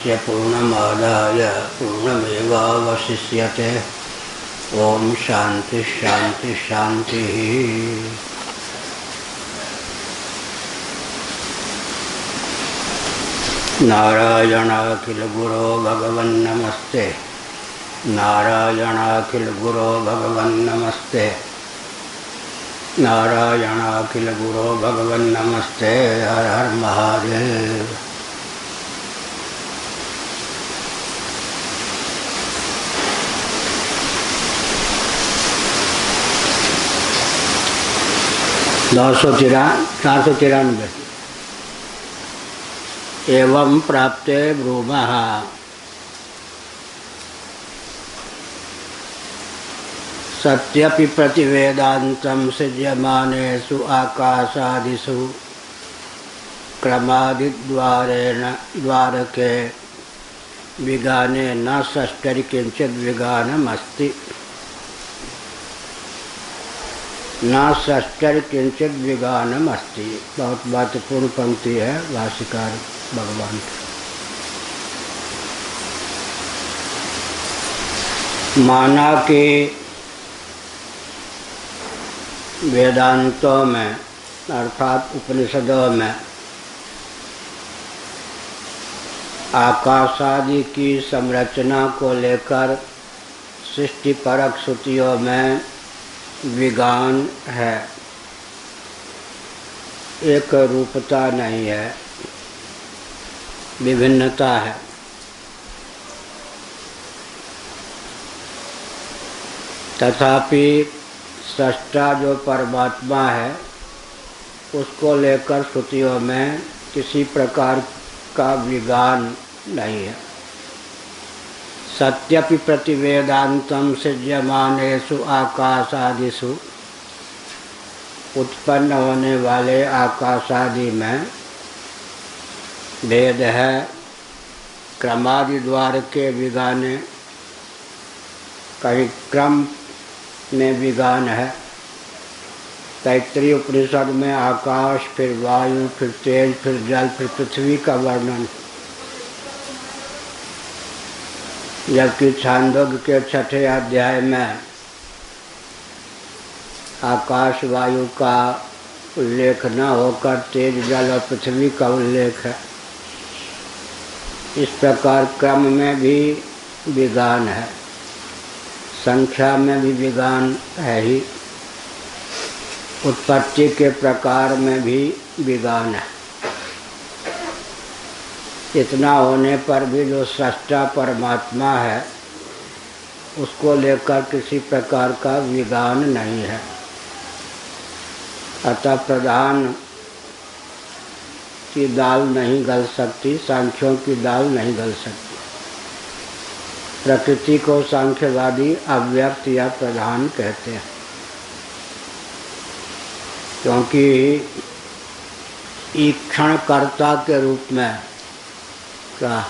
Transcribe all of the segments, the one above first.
पूर्णमादाय पूर्णमेवावशिष्यते। ओम शांति शांति शांति। नारायणाखिल गुरो भगवन् नमस्ते। नारायणाखिल गुरो भगवन् नमस्ते। नारायणाखिल गुरो भगवन् नमस्ते। हर हर महादेव। चार सौ तिरानवे। एवं प्राप्ते ब्रूमः सत्यपि प्रतिवेदान्तं सिज्यमानेषु आकाशादिषु क्रमादिद्वारेण द्वारके विगाने न षष्ठरि किंचित् विगानमस्ति। न षष्ठरि किंचित् विगानमस्ति। बहुत महत्वपूर्ण पंक्ति है भाष्यकार भगवान की। माना कि वेदांतों में अर्थात उपनिषदों में आकाशादि की संरचना को लेकर सृष्टि परक श्रुतियों में विगान है, एक रूपता नहीं है, विभिन्नता है। तथापि सृष्टा जो परमात्मा है उसको लेकर श्रुतियों में किसी प्रकार का विगान नहीं है। सत्यपि प्रतिवेदान्तं सिज्यमानेषु आकाशादिषु, उत्पन्न होने वाले आकाशादि में भेद है। क्रमादि द्वार के विगाने, कहीं क्रम में विगान है। तैत्तिरीय उपनिषद में आकाश, फिर वायु, फिर तेज, फिर जल, फिर पृथ्वी का वर्णन, जबकि छांदोग्य के छठे अध्याय में आकाश वायु का उल्लेख न होकर तेज जल और पृथ्वी का उल्लेख है। इस प्रकार क्रम में भी विगान है, संख्या में भी विगान है ही, उत्पत्ति के प्रकार में भी विगान है। इतना होने पर भी जो सृष्टा परमात्मा है उसको लेकर किसी प्रकार का विगान नहीं है। अतः प्रधान की दाल नहीं गल सकती, सांख्यों की दाल नहीं गल सकती। प्रकृति को सांख्यवादी अव्यक्त या प्रधान कहते हैं, क्योंकि ईक्षणकर्ता के रूप में क्या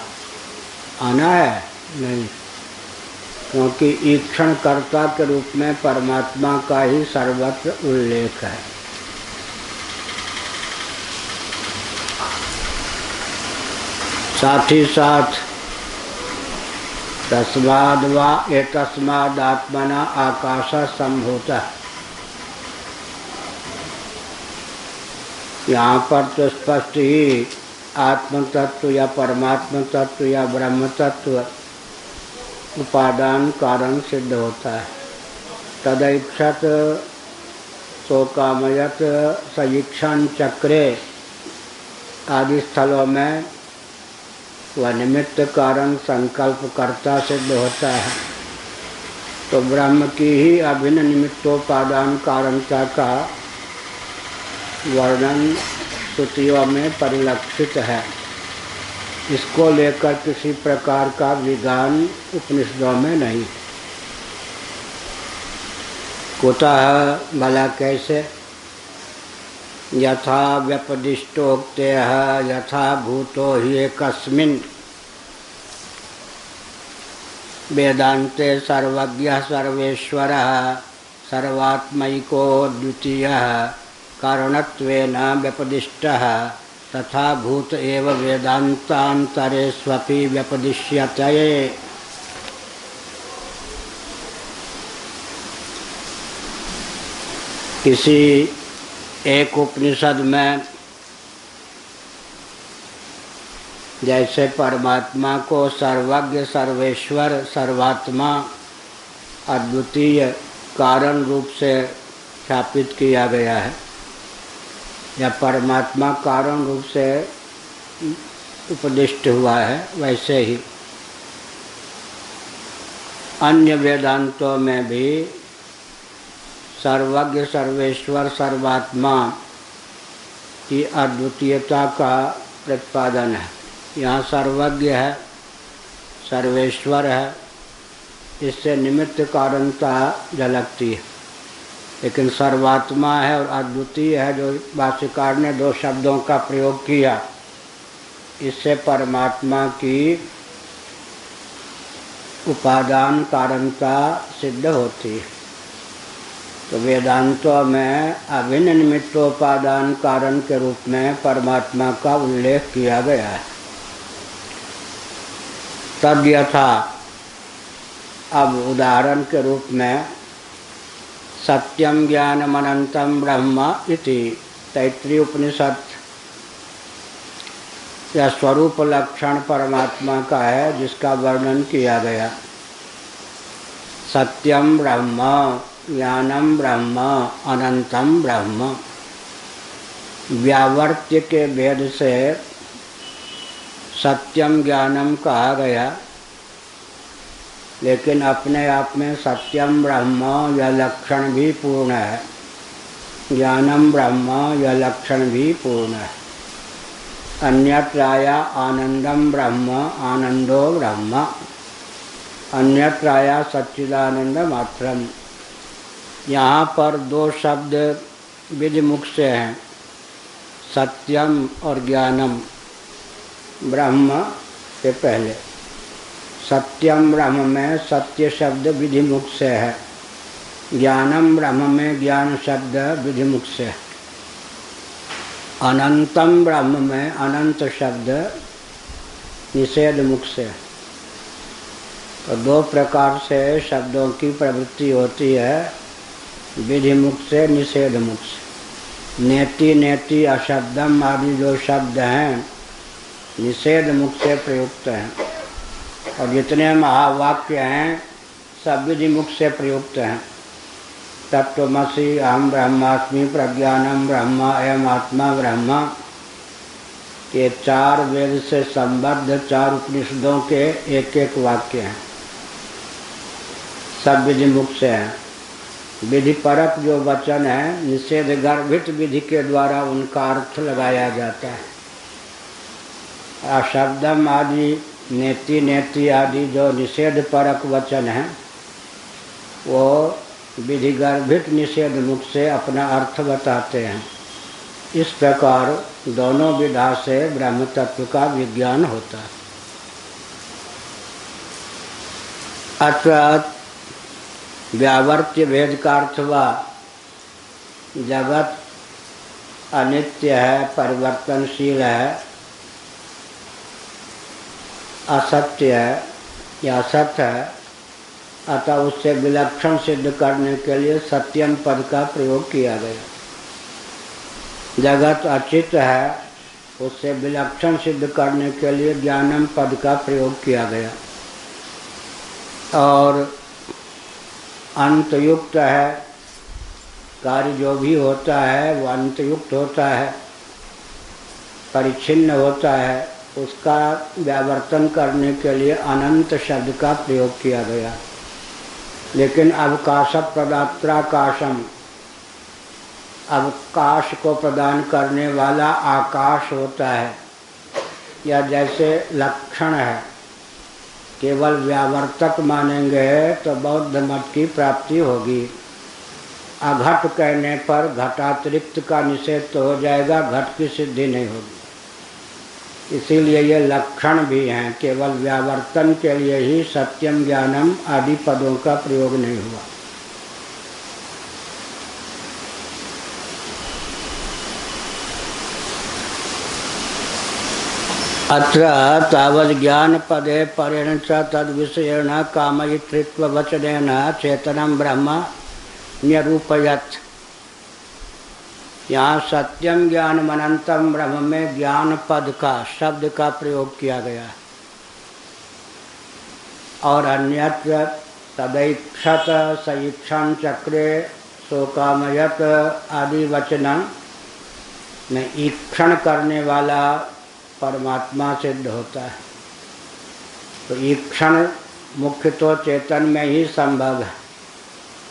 आना है नहीं, क्योंकि ईक्षणकर्ता के रूप में परमात्मा का ही सर्वत्र उल्लेख है। साथ ही साथ तस्माद् वा एतस्माद् आत्मना आकाश संभूतः, यहाँ पर तो स्पष्ट ही आत्म तत्व या परमात्मा तत्व या ब्रह्म तत्व उपादान कारण सिद्ध होता है। तदैक्षत शोकामयत सईक्षण चक्रे आदि स्थलों में वह निमित्त कारण संकल्प कर्ता सिद्ध होता है। तो ब्रह्म की ही अभिन्न निमित्तोपादान कारणता का वर्णन श्रुतियों में परिलक्षित है। इसको लेकर किसी प्रकार का विगान उपनिषदों में नहीं। कुतः, भला कैसे? यथा व्यपदिष्टोक्तयः यथा भूतो हि एकस्मिन् वेदान्ते सर्वज्ञः सर्वेश्वरः सर्वात्मैको द्वितीयः कारणत्वेन व्यपदिष्टः तथा भूत एव वेदांतांतरेष्वपि व्यपदिश्यते। किसी एक उपनिषद में जैसे परमात्मा को सर्वज्ञ, सर्वेश्वर, सर्वात्मा, अद्वितीय कारण रूप से स्थापित किया गया है, या परमात्मा कारण रूप से उपदिष्ट हुआ है, वैसे ही अन्य वेदांतों में भी सर्वज्ञ, सर्वेश्वर, सर्वात्मा की अद्वितीयता का प्रतिपादन है। यहाँ सर्वज्ञ है, सर्वेश्वर है, इससे निमित्त कारणता झलकती है, लेकिन सर्वात्मा है और अद्वितीय है, जो भाष्यकार ने दो शब्दों का प्रयोग किया, इससे परमात्मा की उपादान कारणता सिद्ध होती है। तो वेदांतों में अभिन्न निमित्तोपादान कारण के रूप में परमात्मा का उल्लेख किया गया है। तद यथा, अब उदाहरण के रूप में सत्यम ज्ञानम अनंतम ब्रह्म इति तैत्रीय उपनिषद या स्वरूप लक्षण परमात्मा का है, जिसका वर्णन किया गया। सत्यम ब्रह्म, ज्ञानम ब्रह्म, अनंतम ब्रह्म। व्यावर्त्य के भेद से सत्यम ज्ञानम कहा गया, लेकिन अपने आप में सत्यम ब्रह्म यह लक्षण भी पूर्ण है, ज्ञानम ब्रह्म यह लक्षण भी पूर्ण है। अन्यत्राया आनंदम ब्रह्म, आनंदो ब्रह्म, अन्यत्राया सच्चिदानंद मात्रम। यहाँ पर दो शब्द विधिमुख से हैं, सत्यम और ज्ञानम। ब्रह्म से पहले सत्यम ब्रह्म में सत्य शब्द विधिमुख से है, ज्ञानम ब्रह्म में ज्ञान शब्द विधिमुख से है, अनंतम ब्रह्म में अनंत शब्द निषेध मुख से है। तो दो प्रकार से शब्दों की प्रवृत्ति होती है, विधिमुख से, निषेध मुख से। नेति नेति अशब्दम आदि जो शब्द हैं निषेध मुख से प्रयुक्त हैं, और जितने महावाक्य हैं सब विधिमुख से प्रयुक्त हैं। तत्त्वमसि, अहम ब्रह्मास्मि, प्रज्ञानम ब्रह्म, अयम आत्मा ब्रह्म, ये चार वेद से संबद्ध चार उपनिषदों के एक एक वाक्य हैं, सब विधिमुख से हैं। विधि परक जो वचन है, निषेध गर्भित विधि के द्वारा उनका अर्थ लगाया जाता है। अशब्दम आदि, नेति नेति आदि जो निषेध परक वचन हैं, वो विधि गर्भित निषेध मुख से अपना अर्थ बताते हैं। इस प्रकार दोनों विधा से ब्रह्म तत्व का विज्ञान होता है। अत्र व्यावर्त्य भेद का अर्थ हुआ, जगत अनित्य है, परिवर्तनशील है, असत्य है या असत है, अतः उससे विलक्षण सिद्ध करने के लिए सत्यम पद का प्रयोग किया गया। जगत अचित है, उससे विलक्षण सिद्ध करने के लिए ज्ञानम पद का प्रयोग किया गया। और अंतयुक्त है, कार्य जो भी होता है वो अंतयुक्त होता है, परिच्छिन्न होता है, उसका व्यावर्तन करने के लिए अनंत शब्द का प्रयोग किया गया। लेकिन अवकाश प्रदात्राकाशम, अवकाश को प्रदान करने वाला आकाश होता है, या जैसे लक्षण है, केवल व्यावर्तक मानेंगे तो बौद्ध मत की प्राप्ति होगी। अघट कहने पर घटातिरिक्त का निषेध तो हो जाएगा, घट की सिद्धि नहीं होगी। इसीलिए ये लक्षण भी हैं, केवल व्यावर्तन के लिए ही सत्यम ज्ञानम आदि पदों का प्रयोग नहीं हुआ। अत्र तावद् ज्ञानपदे परेण च तद्विषयेण कामयितृत्ववचनेन चेतनं ब्रह्म न्यरूपयत्। यहाँ सत्यम ज्ञानम अनंतम ब्रह्म में ज्ञान पद का शब्द का प्रयोग किया गया और अन्यत्र तदैक्षत सईक्षण चक्रे शोकामयत आदि वचन में ईक्षण करने वाला परमात्मा सिद्ध होता है। तो ईक्षण मुख्य तो चेतन में ही संभव है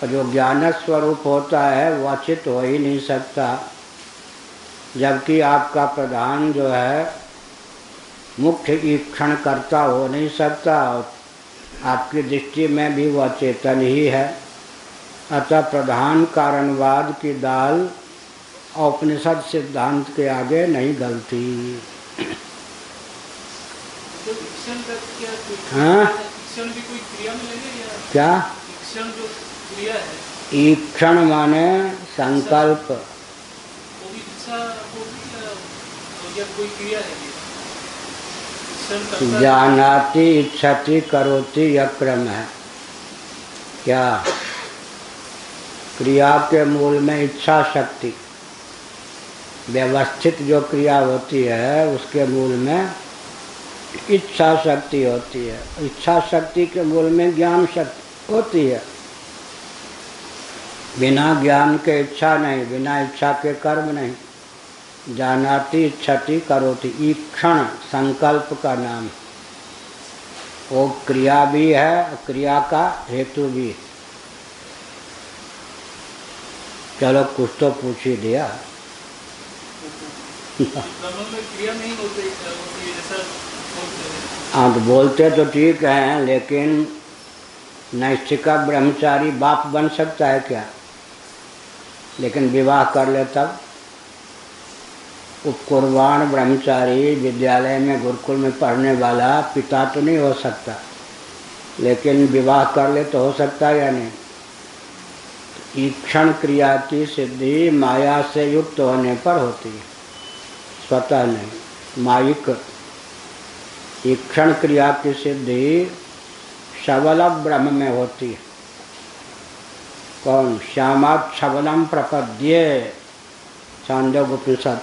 और जो ज्ञान स्वरूप होता है वह चित हो ही नहीं सकता, जबकि आपका प्रधान जो है मुख्य ईक्षण करता हो नहीं सकता और आपकी दृष्टि में भी वह चेतन ही है। अतः प्रधान कारणवाद की दाल औपनिषद सिद्धांत के आगे नहीं गलती। हाँ भी कोई क्रिया में लगे या क्या ईक्षण जो क्रिया है, ईक्षण माने संकल्प, वो भी इच्छा होगी या कोई क्रिया है? जानाति इच्छति करोति यह क्रम है। क्या क्रिया के मूल में इच्छा शक्ति, व्यवस्थित जो क्रिया होती है उसके मूल में इच्छा शक्ति होती है। इच्छा शक्ति के मूल में ज्ञान शक्ति होती है। बिना ज्ञान के इच्छा नहीं, बिना इच्छा के कर्म नहीं। जानाति इच्छति करोति, ईक्षण संकल्प का नाम, वो क्रिया भी है, क्रिया का हेतु भी है। चलो कुछ तो पूछ ही दिया। क्रिया नहीं होती हाँ तो बोलते तो ठीक है, लेकिन नैष्ठिका ब्रह्मचारी बाप बन सकता है क्या? लेकिन विवाह कर ले तब? उपकुर्बान ब्रह्मचारी विद्यालय में गुरुकुल में पढ़ने वाला पिता तो नहीं हो सकता, लेकिन विवाह कर ले तो हो सकता है या नहीं? ईक्षण क्रिया की सिद्धि माया से युक्त होने पर होती है, स्वतः नहीं। मायिक ईक्षण क्रिया की सिद्धि सबल ब्रह्म में होती है। कौन? श्यामात् सबलम प्रपद्ये, छांदोग्योपनिषद।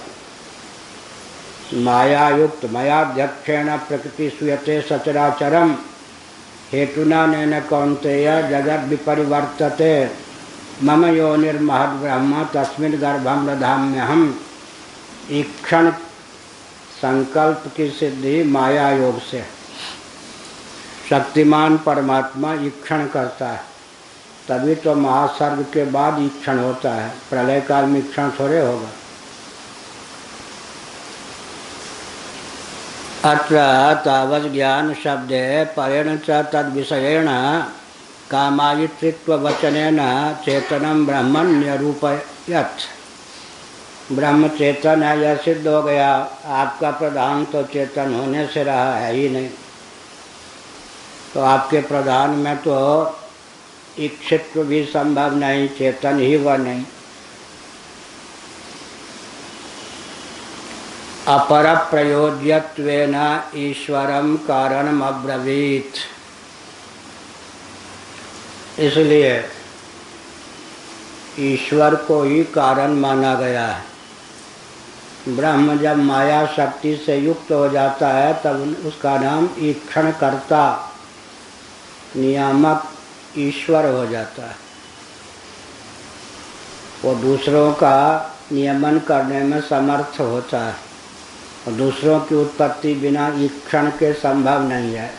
माया युक्त मयाध्यक्षेण प्रकृति सूयते सचराचरम हेतुना नेन कौन्तेय जगद विपरिवर्तते मम योनिर्महद् ब्रह्म तस्मिन् गर्भं दधाम्यहम्। ईक्षण संकल्प की सिद्धि माया योग से। शक्तिमान परमात्मा ईक्षण करता है, तभी तो महासर्ग के बाद ईक्षण होता है। प्रलय काल में ईक्षण थोड़े होगा। अत्र तावत् ज्ञान शब्दे परेण च तद्विषयेण कामायितृत्ववचनेन चेतनं ब्रह्मन् न्यरूपयत्। ब्रह्म चेतन है यह सिद्ध हो गया। आपका प्रधान तो चेतन होने से रहा है ही नहीं, तो आपके प्रधान में तो इच्छित्व भी संभव नहीं, चेतन ही वह नहीं। अपर प्रयोज्यत्वेन ईश्वरम कारणम अब्रवीत। इसलिए ईश्वर को ही कारण माना गया है। ब्रह्म जब माया शक्ति से युक्त हो जाता है तब उसका नाम ईक्षण कर्ता, नियामक ईश्वर हो जाता है। वो दूसरों का नियमन करने में समर्थ होता है और दूसरों की उत्पत्ति बिना ईक्षण के संभव नहीं है।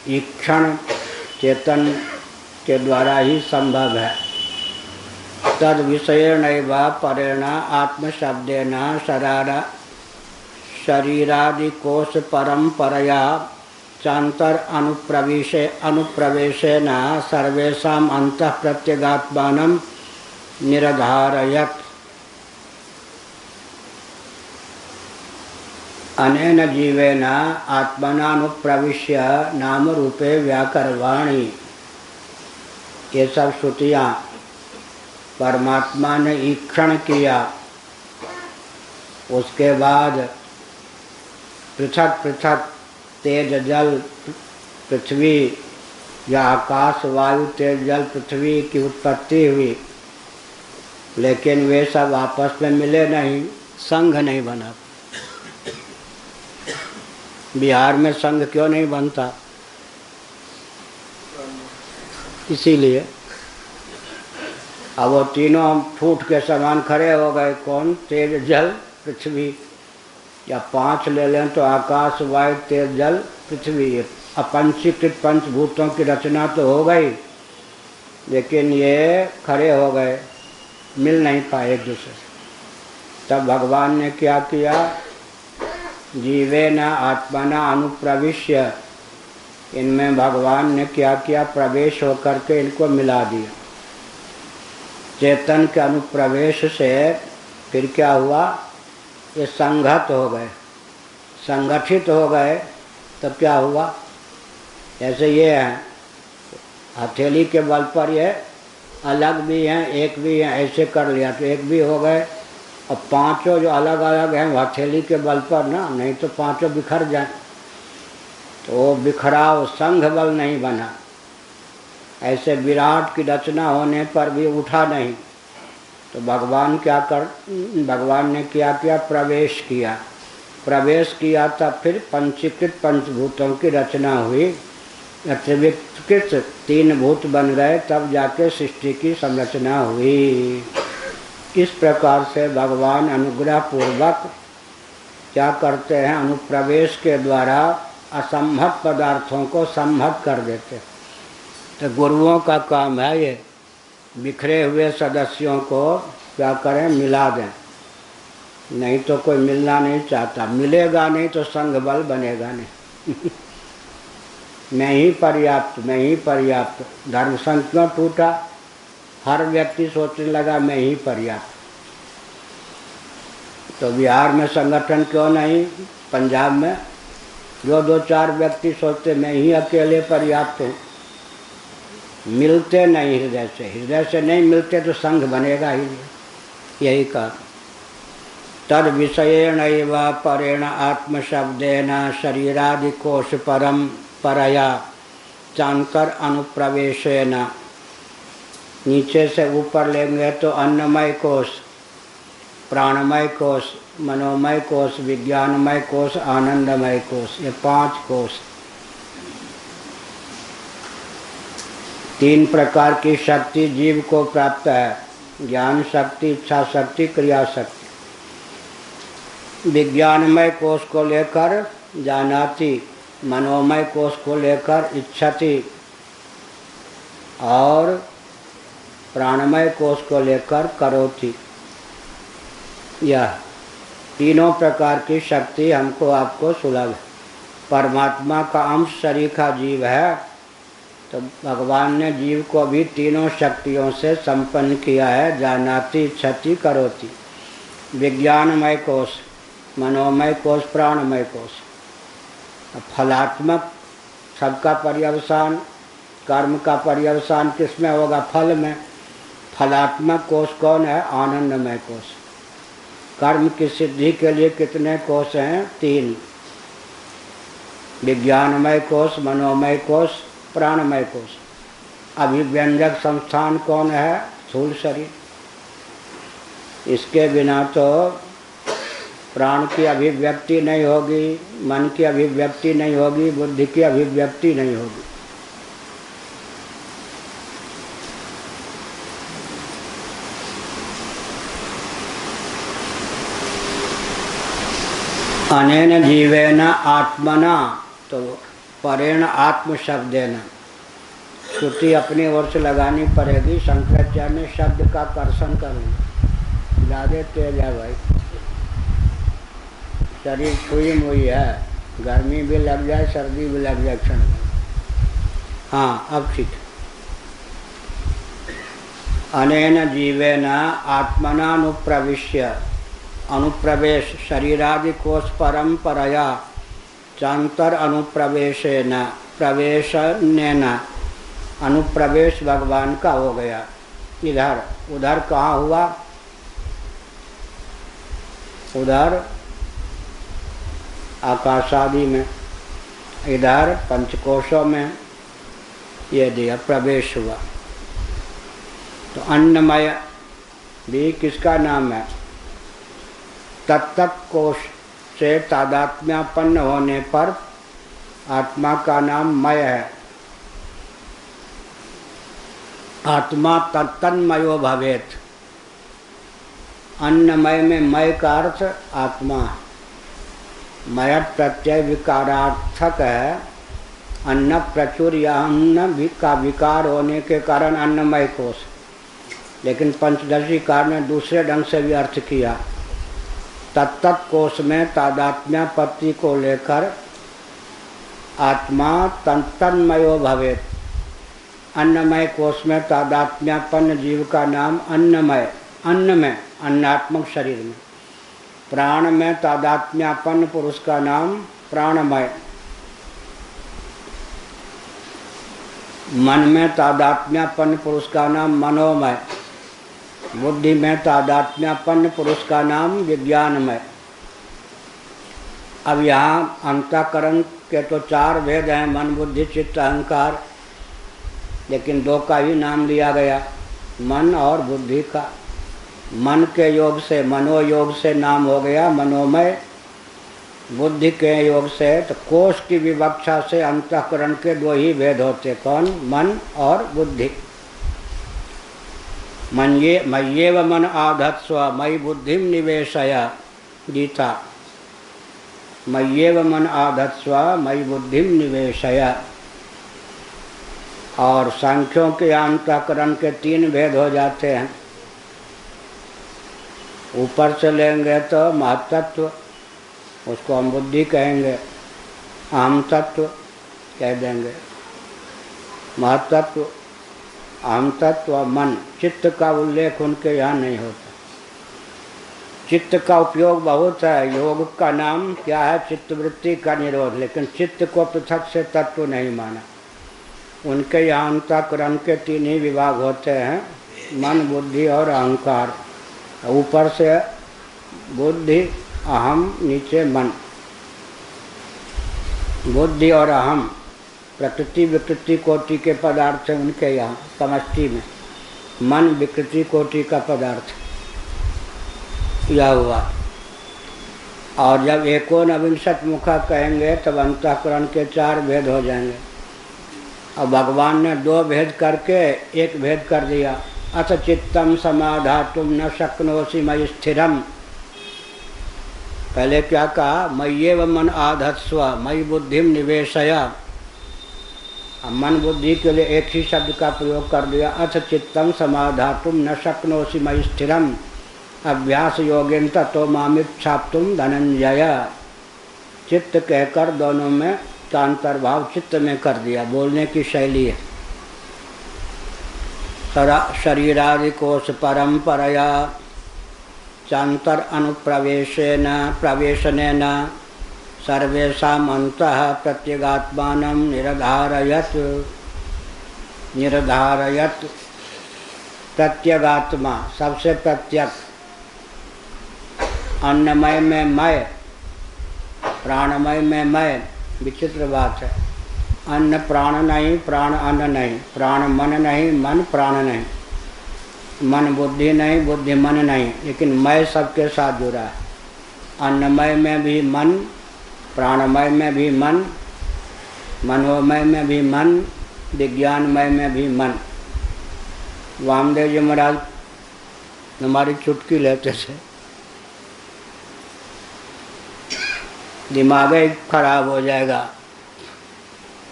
ईक्षण चेतन के द्वारा ही संभव है। तद विषयेणैव परेण आत्मशब्देन शरीरादिकोश परंपरया चांतर अनुप्रवेशेन सर्वेषाम् अंतः प्रत्यगात्मानं निरधारयत्। अनेन जीवेन आत्मनानुप्रविश्य नाम रूपे व्याकरवाणी। ये सब श्रुतियाँ परमात्मा ने ईक्षण किया, उसके बाद पृथक पृथक तेज जल पृथ्वी या आकाश वायु तेज जल पृथ्वी की उत्पत्ति हुई, लेकिन वे सब आपस में मिले नहीं, संघ नहीं बना। बिहार में संघ क्यों नहीं बनता? इसीलिए अब वो तीनों फूट के समान खड़े हो गए। कौन? तेज जल पृथ्वी, या 5 ले लें तो आकाश वायु तेज जल पृथ्वी। अपंचीकृत पंचभूतों की रचना तो हो गई, लेकिन ये खड़े हो गए, मिल नहीं पाए एक दूसरे से। तब भगवान ने क्या किया? जीवेन आत्मना अनुप्रविश्य, इनमें भगवान ने क्या किया? प्रवेश होकर के इनको मिला दिया। चेतन के अनुप्रवेश से फिर क्या हुआ? ये संघत हो गए, संगठित हो गए। तब क्या हुआ? ऐसे ये है, हथेली के बल पर ये अलग भी हैं, एक भी हैं, ऐसे कर लिया तो एक भी हो गए। और पांचों जो अलग अलग हैं हथेली के बल पर ना, नहीं तो पांचों बिखर जाए, तो बिखराव संघ बल नहीं बना। ऐसे विराट की रचना होने पर भी उठा नहीं, तो भगवान ने क्या किया? प्रवेश किया। प्रवेश किया तब फिर पंचीकृत पंचभूतों की रचना हुई, त्रिविकृत 3 भूत बन गए, तब जाके सृष्टि की संरचना हुई। इस प्रकार से भगवान अनुग्रह पूर्वक क्या करते हैं? अनुप्रवेश के द्वारा असंभव पदार्थों को संभव कर देते। तो गुरुओं का काम है ये, बिखरे हुए सदस्यों को क्या करें? मिला दें। नहीं तो कोई मिलना नहीं चाहता, मिलेगा नहीं तो संघ बल बनेगा नहीं। मैं ही पर्याप्त, मैं ही पर्याप्त। धर्म संघ क्यों टूटा? हर व्यक्ति सोचने लगा मैं ही पर्याप्त। तो बिहार में संगठन क्यों नहीं? पंजाब में जो 2-4 व्यक्ति सोचते मैं ही अकेले पर्याप्त हूँ। मिलते नहीं हृदय से, हृदय से नहीं मिलते तो संघ बनेगा ही नहीं। यही कहा, तद विषयेण एव परेण आत्मशब्देन शरीरादि कोश परम परया चांकर अनुप्रवेशेन। नीचे से ऊपर लेंगे तो अन्नमय कोश, प्राणमय कोश, मनोमय कोश, विज्ञानमय कोश, आनंदमय कोश, ये 5 कोश। 3 प्रकार की शक्ति जीव को प्राप्त है, ज्ञान शक्ति, इच्छा शक्ति, क्रिया शक्ति। विज्ञानमय कोश को लेकर जानाति, मनोमय कोश को लेकर इच्छति, और प्राणमय कोश को लेकर करोति। यह तीनों प्रकार की शक्ति हमको आपको सुलभ है। परमात्मा का अंश सरीखा जीव है, तो भगवान ने जीव को भी तीनों शक्तियों से संपन्न किया है। जानाति, इच्छति, करोति। विज्ञानमय कोश, मनोमय कोश, प्राणमय कोश। फलात्मक सबका पर्यवसान, कर्म का पर्यवसान किसमें होगा? फल में। फलात्मक कोश कौन है? आनंदमय कोश। कर्म की सिद्धि के लिए कितने कोश हैं? 3। विज्ञानमय कोश, मनोमय कोश, प्राणमय कोश। अभिव्यंजक संस्थान कौन है? स्थूल शरीर। इसके बिना तो प्राण की अभिव्यक्ति नहीं होगी, मन की अभिव्यक्ति नहीं होगी, बुद्धि की अभिव्यक्ति नहीं होगी। अनेन जीवेन आत्मना, तो परेण आत्म शब्देन। श्रुति अपनी ओर से लगानी पड़ेगी। शंकराचार्य ने शब्द का कर्षण कर लिया। ज़्यादा तेज है भाई, शरीर छुई मुई है, गर्मी भी लग जाए, सर्दी भी लग जाए क्षण में। हाँ, अब ठीक। अनेन जीवेन आत्मनानुप्रविश्य, अनुप्रवेश शरीरादि कोश परंपरया चांतर अनुप्रवेशेन, प्रवेशनेन। अनुप्रवेश भगवान का हो गया। इधर उधर कहाँ हुआ? उधर आकाश आदि में, इधर पंचकोशों में ये दिया प्रवेश हुआ। तो अन्नमय भी किसका नाम है? तत्त कोश से तादात्म्यापन्न होने पर आत्मा का नाम मय है। आत्मा तन्मयो भवेत। अन्नमय में मय का अर्थ आत्मा, मय प्रत्यय विकारार्थक है। अन्न प्रचुर या अन्न का विकार होने के कारण अन्नमय कोश, लेकिन पंचदशी कार ने दूसरे ढंग से भी अर्थ किया। तत्त कोश में तादात्म्यापत्ति को लेकर आत्मा तन्मयो भवेत। अन्नमय कोश में तादात्म्यापन्न जीव का नाम अन्नमय, अन्न में, अन्नात्मक शरीर में। प्राण में तादात्म्यापन्न पुरुष का नाम प्राणमय। मन में तादात्म्यापन्न पुरुष का नाम मनोमय। बुद्धि में तादात्म्यापन्न पुरुष का नाम विज्ञानमय। अब यहाँ अंतःकरण के तो 4 भेद हैं, मन बुद्धि चित्त अहंकार, लेकिन 2 का ही नाम लिया गया, मन और बुद्धि का। मन के योग से, मनोयोग से नाम हो गया मनोमय। बुद्धि के योग से, तो कोश की विवक्षा से अंतःकरण के 2 ही भेद होते, कौन? मन और बुद्धि। मय्येव मन आधत्स्व मयि बुद्धिम निवेशय, गीता। मय्येव मन आधत्स्व मयि बुद्धिम निवेशय। और सांख्यों के अंतःकरण के 3 भेद हो जाते हैं। ऊपर से लेंगे तो महत्त्व, उसको हम बुद्धि कहेंगे, अहम तत्व कह देंगे। महत्त्व, अहम तत्व, मन। चित्त का उल्लेख उनके यहाँ नहीं होता। चित्त का उपयोग बहुत है। योग का नाम क्या है? चित्तवृत्ति का निरोध, लेकिन चित्त को पृथक से तत्व नहीं माना। उनके यहाँ अंतःकरण के 3 ही विभाग होते हैं, मन बुद्धि और अहंकार। ऊपर से बुद्धि अहम, नीचे मन। बुद्धि और अहम प्रकृति विकृति कोटि के पदार्थ हैं उनके यहाँ समष्टि में। मन विकृति कोटि का पदार्थ, यह हुआ। और जब एकोनविंशत मुखा कहेंगे तब अंतःकरण के 4 भेद हो जाएंगे। और भगवान ने 2 भेद करके 1 भेद कर दिया। अथ चित्तम समाधातुम न शक्नोसि मयि स्थिरम। पहले क्या कहा? मय्येव मन आधत्स्व मयि बुद्धिम निवेशय। मन बुद्धि के लिए एक ही शब्द का प्रयोग कर दिया। अथ चित्तम समाधातुम न शक्नोसि मयि स्थिरम अभ्यास योगेन ततो मामिच्छाप्तुम धनंजय। चित्त कहकर दोनों में का अंतर्भाव चित्त में कर दिया, बोलने की शैली है। शरीरादि कोश परंपरया चांतर अनुप्रवेशेन प्रवेशनेन सर्वेषाम् अन्तः प्रत्यगात्मानं निर्धारयत्। प्रत्यगात्मा सबसे प्रत्यक। अन्नमय में मय, प्राणमय में मय। विचित्र बात है। अन्न प्राण नहीं, प्राण अन्न नहीं, प्राण मन नहीं, मन प्राण नहीं, मन बुद्धि नहीं, बुद्धि मन नहीं, लेकिन मय सबके साथ जुड़ा है। अन्नमय में भी मन, प्राणमय में भी मन, मनोमय में भी मन, विज्ञानमय में भी मन। वामदेव जी महाराज हमारी चुटकी लेते थे, दिमाग ही खराब हो जाएगा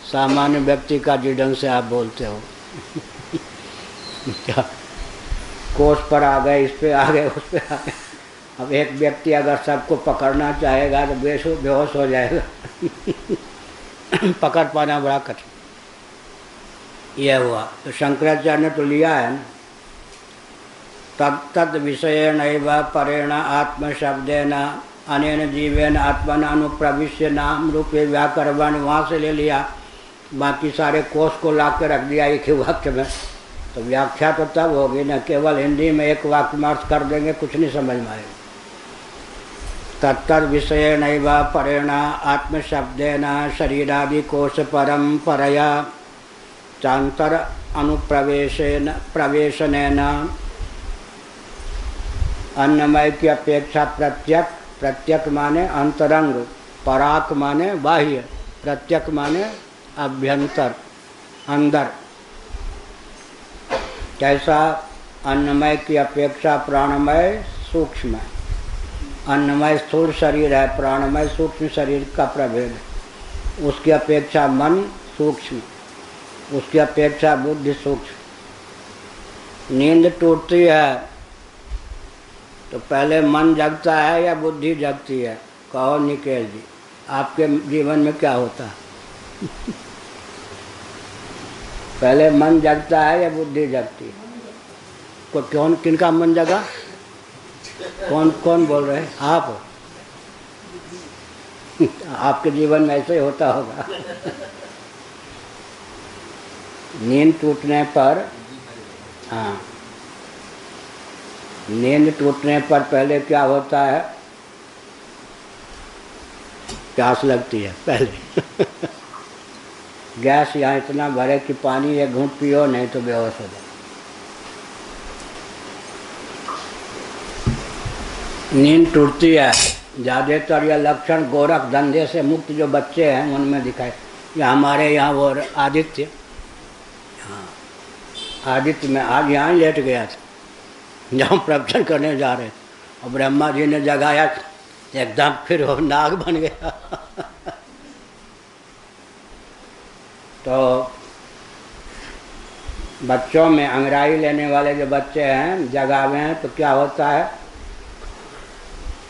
सामान्य व्यक्ति का जिस ढंग से आप बोलते हो। क्या कोष पर आ गए, इस पे आ गए, उस पे आ गए। अब एक व्यक्ति अगर सबको पकड़ना चाहेगा तो बेहोश हो जाएगा। पकड़ पाना बड़ा कठिन। यह हुआ। तो शंकराचार्य ने तो लिया है ना, तद विषयेणैव परेण आत्मशब्देन अनेन जीवेन आत्मना अनुप्रविश्य नाम रूपे व्याकरण, वहाँ से ले लिया। बाकी सारे कोष को ला के रख दिया एक ही वाक्य में। तो व्याख्या तो तब होगी ना, केवल हिंदी में एक वाक्य में अर्थ कर देंगे, कुछ नहीं समझ में आएगा। तत्तद् विषयेनैव परेण आत्मशब्देन शरीरादिकोश परम्परया चान्तर प्रवेशनेन अन्नमय की अपेक्षा प्रत्यक माने अंतरंग, पराक माने बाह्य, प्रत्यक माने अभ्यंतर, अंदर। कैसा? अन्नमय की अपेक्षा प्राणमय सूक्ष्म है। अन्नमय स्थूल शरीर है, प्राणमय सूक्ष्म शरीर का प्रभेद है। उसकी अपेक्षा मन सूक्ष्म, उसकी अपेक्षा बुद्धि सूक्ष्म। नींद टूटती है तो पहले मन जगता है या बुद्धि जगती है? कहो निकेश जी, आपके जीवन में क्या होता है? पहले मन जगता है या बुद्धि जगती है? कौन, किनका मन जगा? कौन कौन बोल रहे हैं? आप? आपके जीवन में ऐसे ही होता होगा। नींद टूटने पर, हाँ, नींद टूटने पर पहले क्या होता है? प्यास लगती है पहले। गैस यहाँ इतना भरे कि पानी एक घूंट पियो, नहीं तो बेहोश हो जाए। नींद टूटती है। ज़्यादातर यह लक्षण गोरख धंधे से मुक्त जो बच्चे हैं उनमें दिखाए। या हमारे यहाँ वो आदित्य, हाँ, आदित्य में आज यहाँ लेट गया था जब हम प्रवचन करने जा रहे थे, और ब्रह्मा जी ने जगाया, एकदम फिर वो नाग बन गया। तो बच्चों में अंगड़ाई लेने वाले जो बच्चे हैं जगावे हैं तो क्या होता है?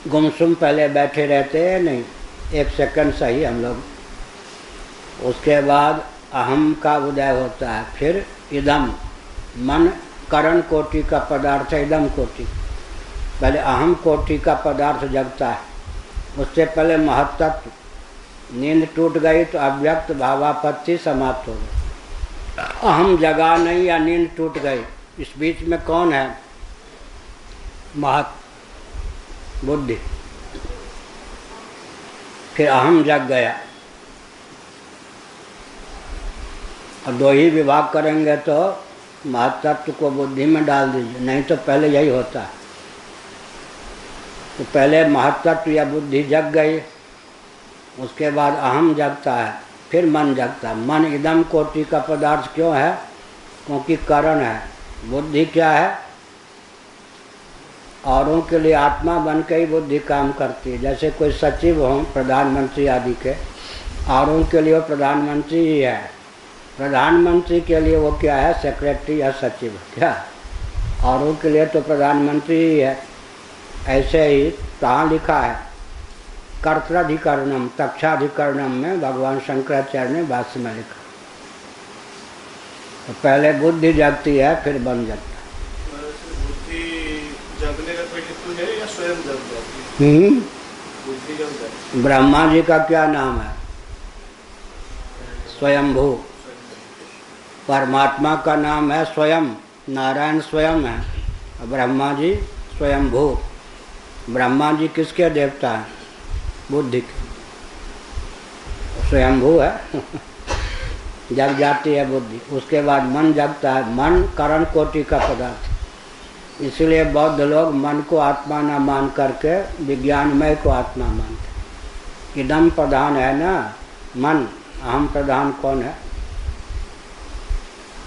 गुमसुम पहले बैठे रहते हैं, नहीं, एक सेकंड सही हम लोग। उसके बाद अहम का उदय होता है, फिर इदम, मन करण कोटि का पदार्थ है, इदम कोटि। पहले अहम कोटि का पदार्थ जगता है, उससे पहले महत्तत्व। नींद टूट गई तो अव्यक्त भावापत्ति समाप्त हो गई। अहम जगा नहीं या नींद टूट गई, इस बीच में कौन है? महत, बुद्धि। फिर अहम जग गया। और दो ही विभाग करेंगे तो महत्तत्व को बुद्धि में डाल दीजिए, नहीं तो पहले यही होता है। तो पहले महत्तत्व या बुद्धि जग गई, उसके बाद अहम जगता है, फिर मन जगता है। मन इदम कोटि का पदार्थ क्यों है? क्योंकि कारण है। बुद्धि क्या है? औरों के लिए आत्मा बन के ही बुद्धि काम करती है। जैसे कोई सचिव हो प्रधानमंत्री आदि के, औरों के लिए वो प्रधानमंत्री ही है। प्रधानमंत्री के लिए वो क्या है? सेक्रेटरी या सचिव। क्या? औरों के लिए तो प्रधानमंत्री ही है। ऐसे ही कहाँ लिखा है? कर्तृधिकरणम, तक्षाधिकरणम में भगवान शंकराचार्य ने भाष्य में लिखा। तो पहले बुद्धि जगती है, फिर मन जगता है। बुद्धि जगने का कोई हेतु है या स्वयं जग जाती है? बुद्धि जग जाती है। ब्रह्मा जी का क्या नाम है? स्वयंभू। परमात्मा का नाम है स्वयं, नारायण स्वयं है, और ब्रह्मा जी स्वयंभू। ब्रह्मा जी किसके देवता हैं? बुद्धि के। स्वयंभू है। जग जाती है बुद्धि, उसके बाद मन जगता है। मन करण कोटि का पदार्थ, इसलिए बौद्ध लोग मन को आत्मा न मान करके विज्ञानमय को आत्मा मानते। इदम प्रधान है ना, मन। अहम प्रधान कौन है?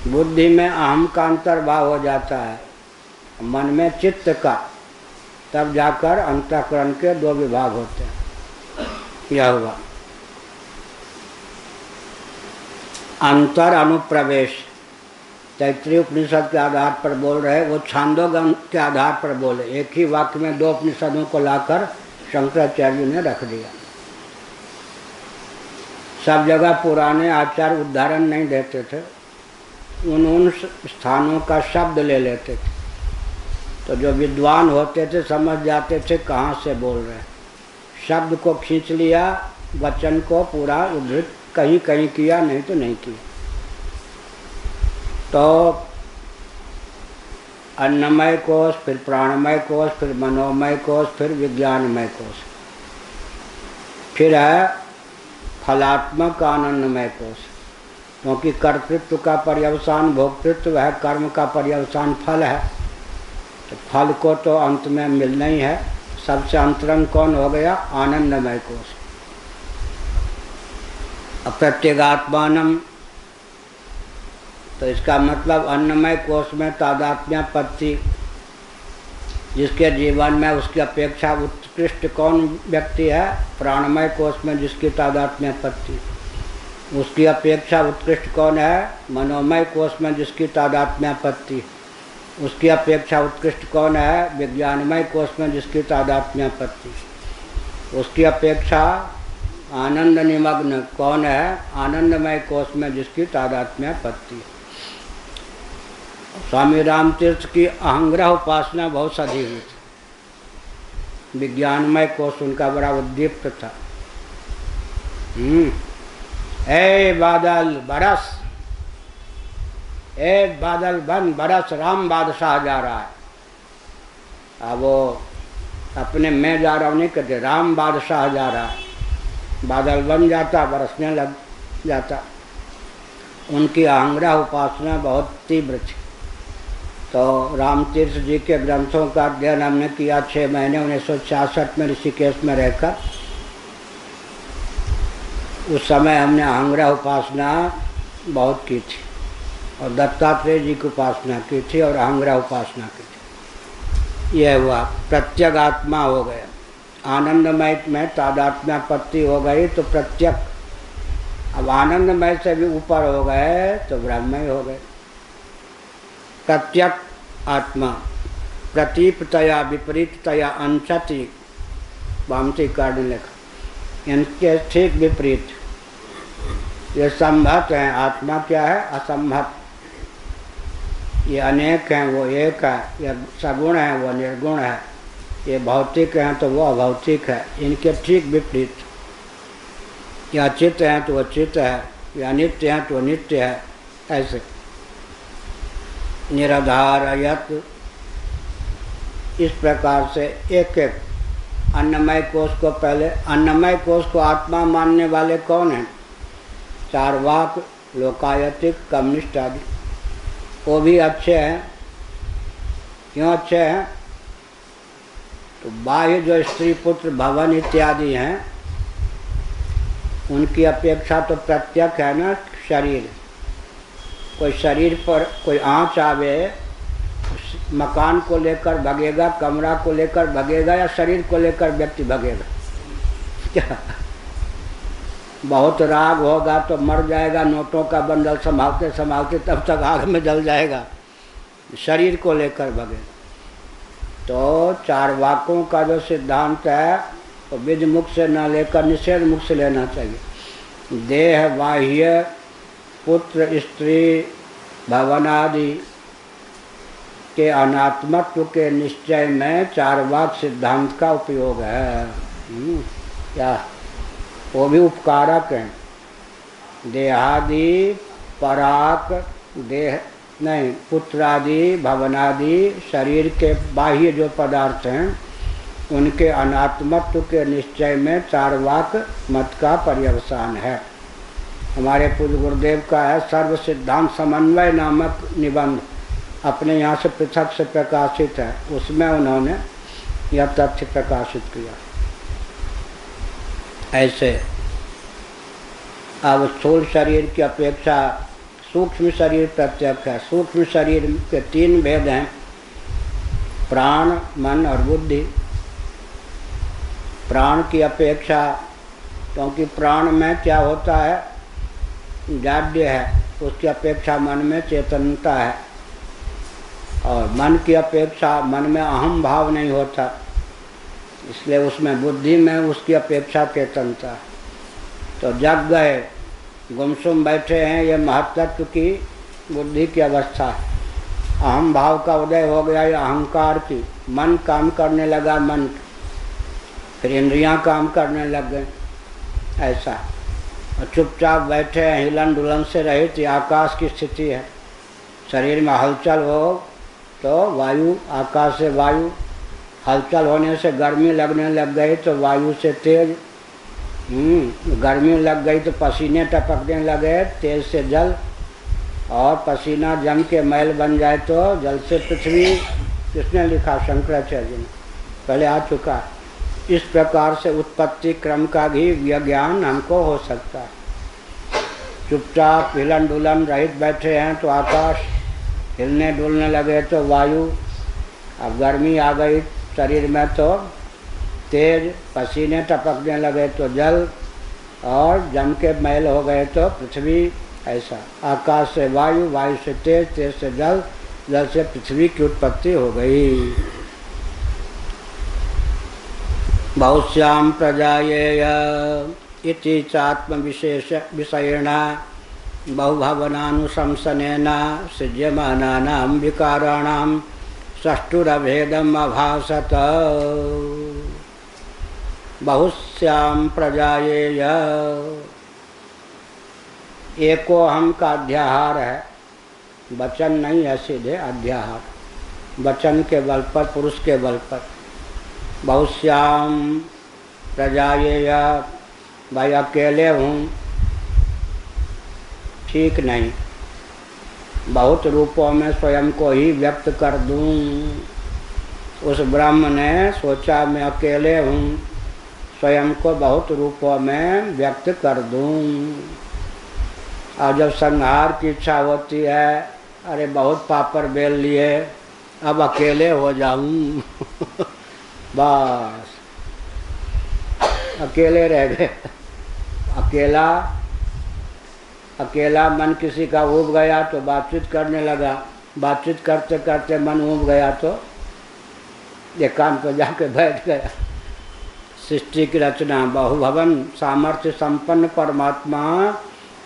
बुद्धि में अहम का अंतर्भाव हो जाता है, मन में चित्त का, तब जाकर अंतःकरण के दो विभाग होते हैं। यह हुआ अंतर अनुप्रवेश। तैत्रीय उपनिषद के आधार पर बोल रहे, वो छांदोग्य के आधार पर बोले। एक ही वाक्य में दो उपनिषदों को लाकर शंकराचार्य ने रख दिया। सब जगह पुराने आचार्य उदाहरण नहीं देते थे, उन स्थानों का शब्द ले लेते थे, तो जो विद्वान होते थे समझ जाते थे कहाँ से बोल रहे हैं। शब्द को खींच लिया, वचन को पूरा उद्धृत कहीं कहीं किया, नहीं तो नहीं किया। तो अन्नमय कोश, फिर प्राणमय कोश, फिर मनोमय कोश, फिर विज्ञानमय कोश। फिर है फलात्मक आनंदमय कोश, क्योंकि कर्तृत्व का पर्यवसान भोक्तृत्व है, कर्म का पर्यवसान फल है। तो फल को तो अंत में मिलना ही है। सबसे अंतरंग कौन हो गया? आनंदमय कोश। अप्रत्यगात्मानम, तो इसका मतलब अन्नमय कोश में तादात्म्यापत्ति, जिसके जीवन में उसकी अपेक्षा उत्कृष्ट कौन व्यक्ति है? प्राणमय कोश में जिसकी तादात्म्यापत्ति, उसकी अपेक्षा उत्कृष्ट कौन है? मनोमय कोश में जिसकी तादात्म्यापत्ति, उसकी अपेक्षा उत्कृष्ट कौन है? विज्ञानमय कोश में जिसकी तादात्म्यापत्ति, उसकी अपेक्षा आनंद निमग्न कौन है? आनंदमय कोश में जिसकी तादात्म्यापत्ति। स्वामी रामतीर्थ की अहंग्रह उपासना बहुत सधी हुई थी। विज्ञानमय कोश उनका बड़ा उद्दीप्त था। ए बादल बरस, ए बादल बन बरस, राम बादशाह जा रहा है। अब वो अपने मैं जा रहा हूँ नहीं कहते, राम बादशाह जा रहा है। बादल बन जाता, बरसने लग जाता। उनकी अहंग्रह उपासना बहुत तीव्र थी। तो रामतीर्थ जी के ग्रंथों का अध्ययन हमने किया 6 महीने 1966 में ऋषिकेश में रहकर। उस समय हमने अहंग्रह उपासना बहुत की थी, और दत्तात्रेय जी की उपासना की थी, और अहंग्रह उपासना की थी। यह हुआ प्रत्यग आत्मा हो गया। आनंदमय में तादात्म्यापत्ति हो गई तो प्रत्यक। अब आनंदमय से भी ऊपर हो गए तो ब्रह्ममय हो गए। प्रत्यक आत्मा प्रतीपतया विपरीततया अंशति, वामसीकरण लिखा। इनके ठीक विपरीत ये संभत हैं। आत्मा क्या है? असंभत। ये अनेक हैं, वो एक है। ये सगुण है, वो निर्गुण है। ये भौतिक हैं तो वो अभौतिक है। इनके ठीक विपरीत। ये अचित हैं तो अचित है, ये अनित्य हैं तो नित्य है। ऐसे निराधारयत, इस प्रकार से एक एक अन्नमय कोश को पहले, अन्नमय कोश को आत्मा मानने वाले कौन हैं? चारवाक, लोकायतिक, कम्युनिस्ट आदि। वो भी अच्छे हैं। क्यों अच्छे हैं? तो बाह्य जो स्त्री पुत्र भवन इत्यादि हैं, उनकी अपेक्षा तो प्रत्यक है ना शरीर। कोई शरीर पर कोई आँच आवे, मकान को लेकर भगेगा, कमरा को लेकर भगेगा, या शरीर को लेकर व्यक्ति भगेगा? क्या बहुत राग होगा तो मर जाएगा, नोटों का बंडल संभालते संभालते तब तक आग में जल जाएगा। शरीर को लेकर भगेगा। तो चारवाकों का जो सिद्धांत है वो विध मुख से न लेकर निषेध मुख से लेना चाहिए। देह, बाह्य, पुत्र, स्त्री, भवनादि के अनात्मत्व के निश्चय में चारवाक सिद्धांत का उपयोग है। क्या वो भी उपकारक हैं। देहादि, पराक, देह नहीं, पुत्रादि, भवनादि, शरीर के बाह्य जो पदार्थ हैं उनके अनात्मत्व के निश्चय में चारवाक मत का पर्यवसान है। हमारे पूज्य गुरुदेव का है सर्व सिद्धांत समन्वय नामक निबंध, अपने यहाँ से पृथक से प्रकाशित है। उसमें उन्होंने यह तथ्य प्रकाशित किया। ऐसे अब स्थूल शरीर की अपेक्षा सूक्ष्म शरीर प्रत्यक्ष है। सूक्ष्म शरीर के 3 भेद हैं, प्राण, मन और बुद्धि। प्राण की अपेक्षा, क्योंकि प्राण में क्या होता है? जाड्य है, उसकी अपेक्षा मन में चेतनता है। और मन की अपेक्षा मन में अहम भाव नहीं होता, इसलिए उसमें बुद्धि में उसकी अपेक्षा चेतनता है। तो जग गए, गुमसुम बैठे हैं, ये महत्त्व की बुद्धि की अवस्था है। अहम भाव का उदय हो गया, या अहंकार की। मन काम करने लगा, मन, फिर इंद्रियां काम करने लग गए। ऐसा और चुपचाप बैठे हैं, हिलन डुलन से रहित, आकाश की स्थिति है। शरीर में हलचल हो तो वायु, आकाश से वायु, हलचल होने से गर्मी लगने लग गई तो वायु से तेज, गर्मी लग गई तो पसीने टपकने लगे, तेज से जल, और पसीना जम के मैल बन जाए तो जल से पृथ्वी। किसने लिखा? शंकराचार्य ने, पहले आ चुका। इस प्रकार से उत्पत्ति क्रम का भी विज्ञान हमको हो सकता है। चुपचाप हिलन डुलन रहित बैठे हैं तो आकाश, हिलने डुलने लगे तो वायु, अब गर्मी आ गई शरीर में तो तेज, पसीने टपकने लगे तो जल, और जम के मैल हो गए तो पृथ्वी। ऐसा आकाश से वायु, वायु से तेज, तेज से जल, जल से पृथ्वी की उत्पत्ति हो गई। बहुश्याम प्रजायेय इति चात्म विशेष विषयेण बहुभवनानुशंसनेन सृज्यमानानां विकाराणां षष्ठुरभेदम् अभासत। बहुश्याम प्रजायेय, एको हम का अध्याहार है, वचन नहीं है, सीधे अध्याहार, वचन के बल पर, पुरुष के बल पर। बहुश्याम प्रजायेय, भाई अकेले हूँ, ठीक नहीं, बहुत रूपों में स्वयं को ही व्यक्त कर दूँ। उस ब्रह्म ने सोचा मैं अकेले हूँ, स्वयं को बहुत रूपों में व्यक्त कर दूँ। और जब संहार की इच्छा होती है, अरे बहुत पापड़ बेल लिए, अब अकेले हो जाऊँ बस अकेले रह गए। अकेला मन किसी का ऊब गया तो बातचीत करने लगा, बातचीत करते करते मन ऊब गया तो एकांत पर जाके बैठ गया। सृष्टि की रचना, बहुभवन सामर्थ्य संपन्न परमात्मा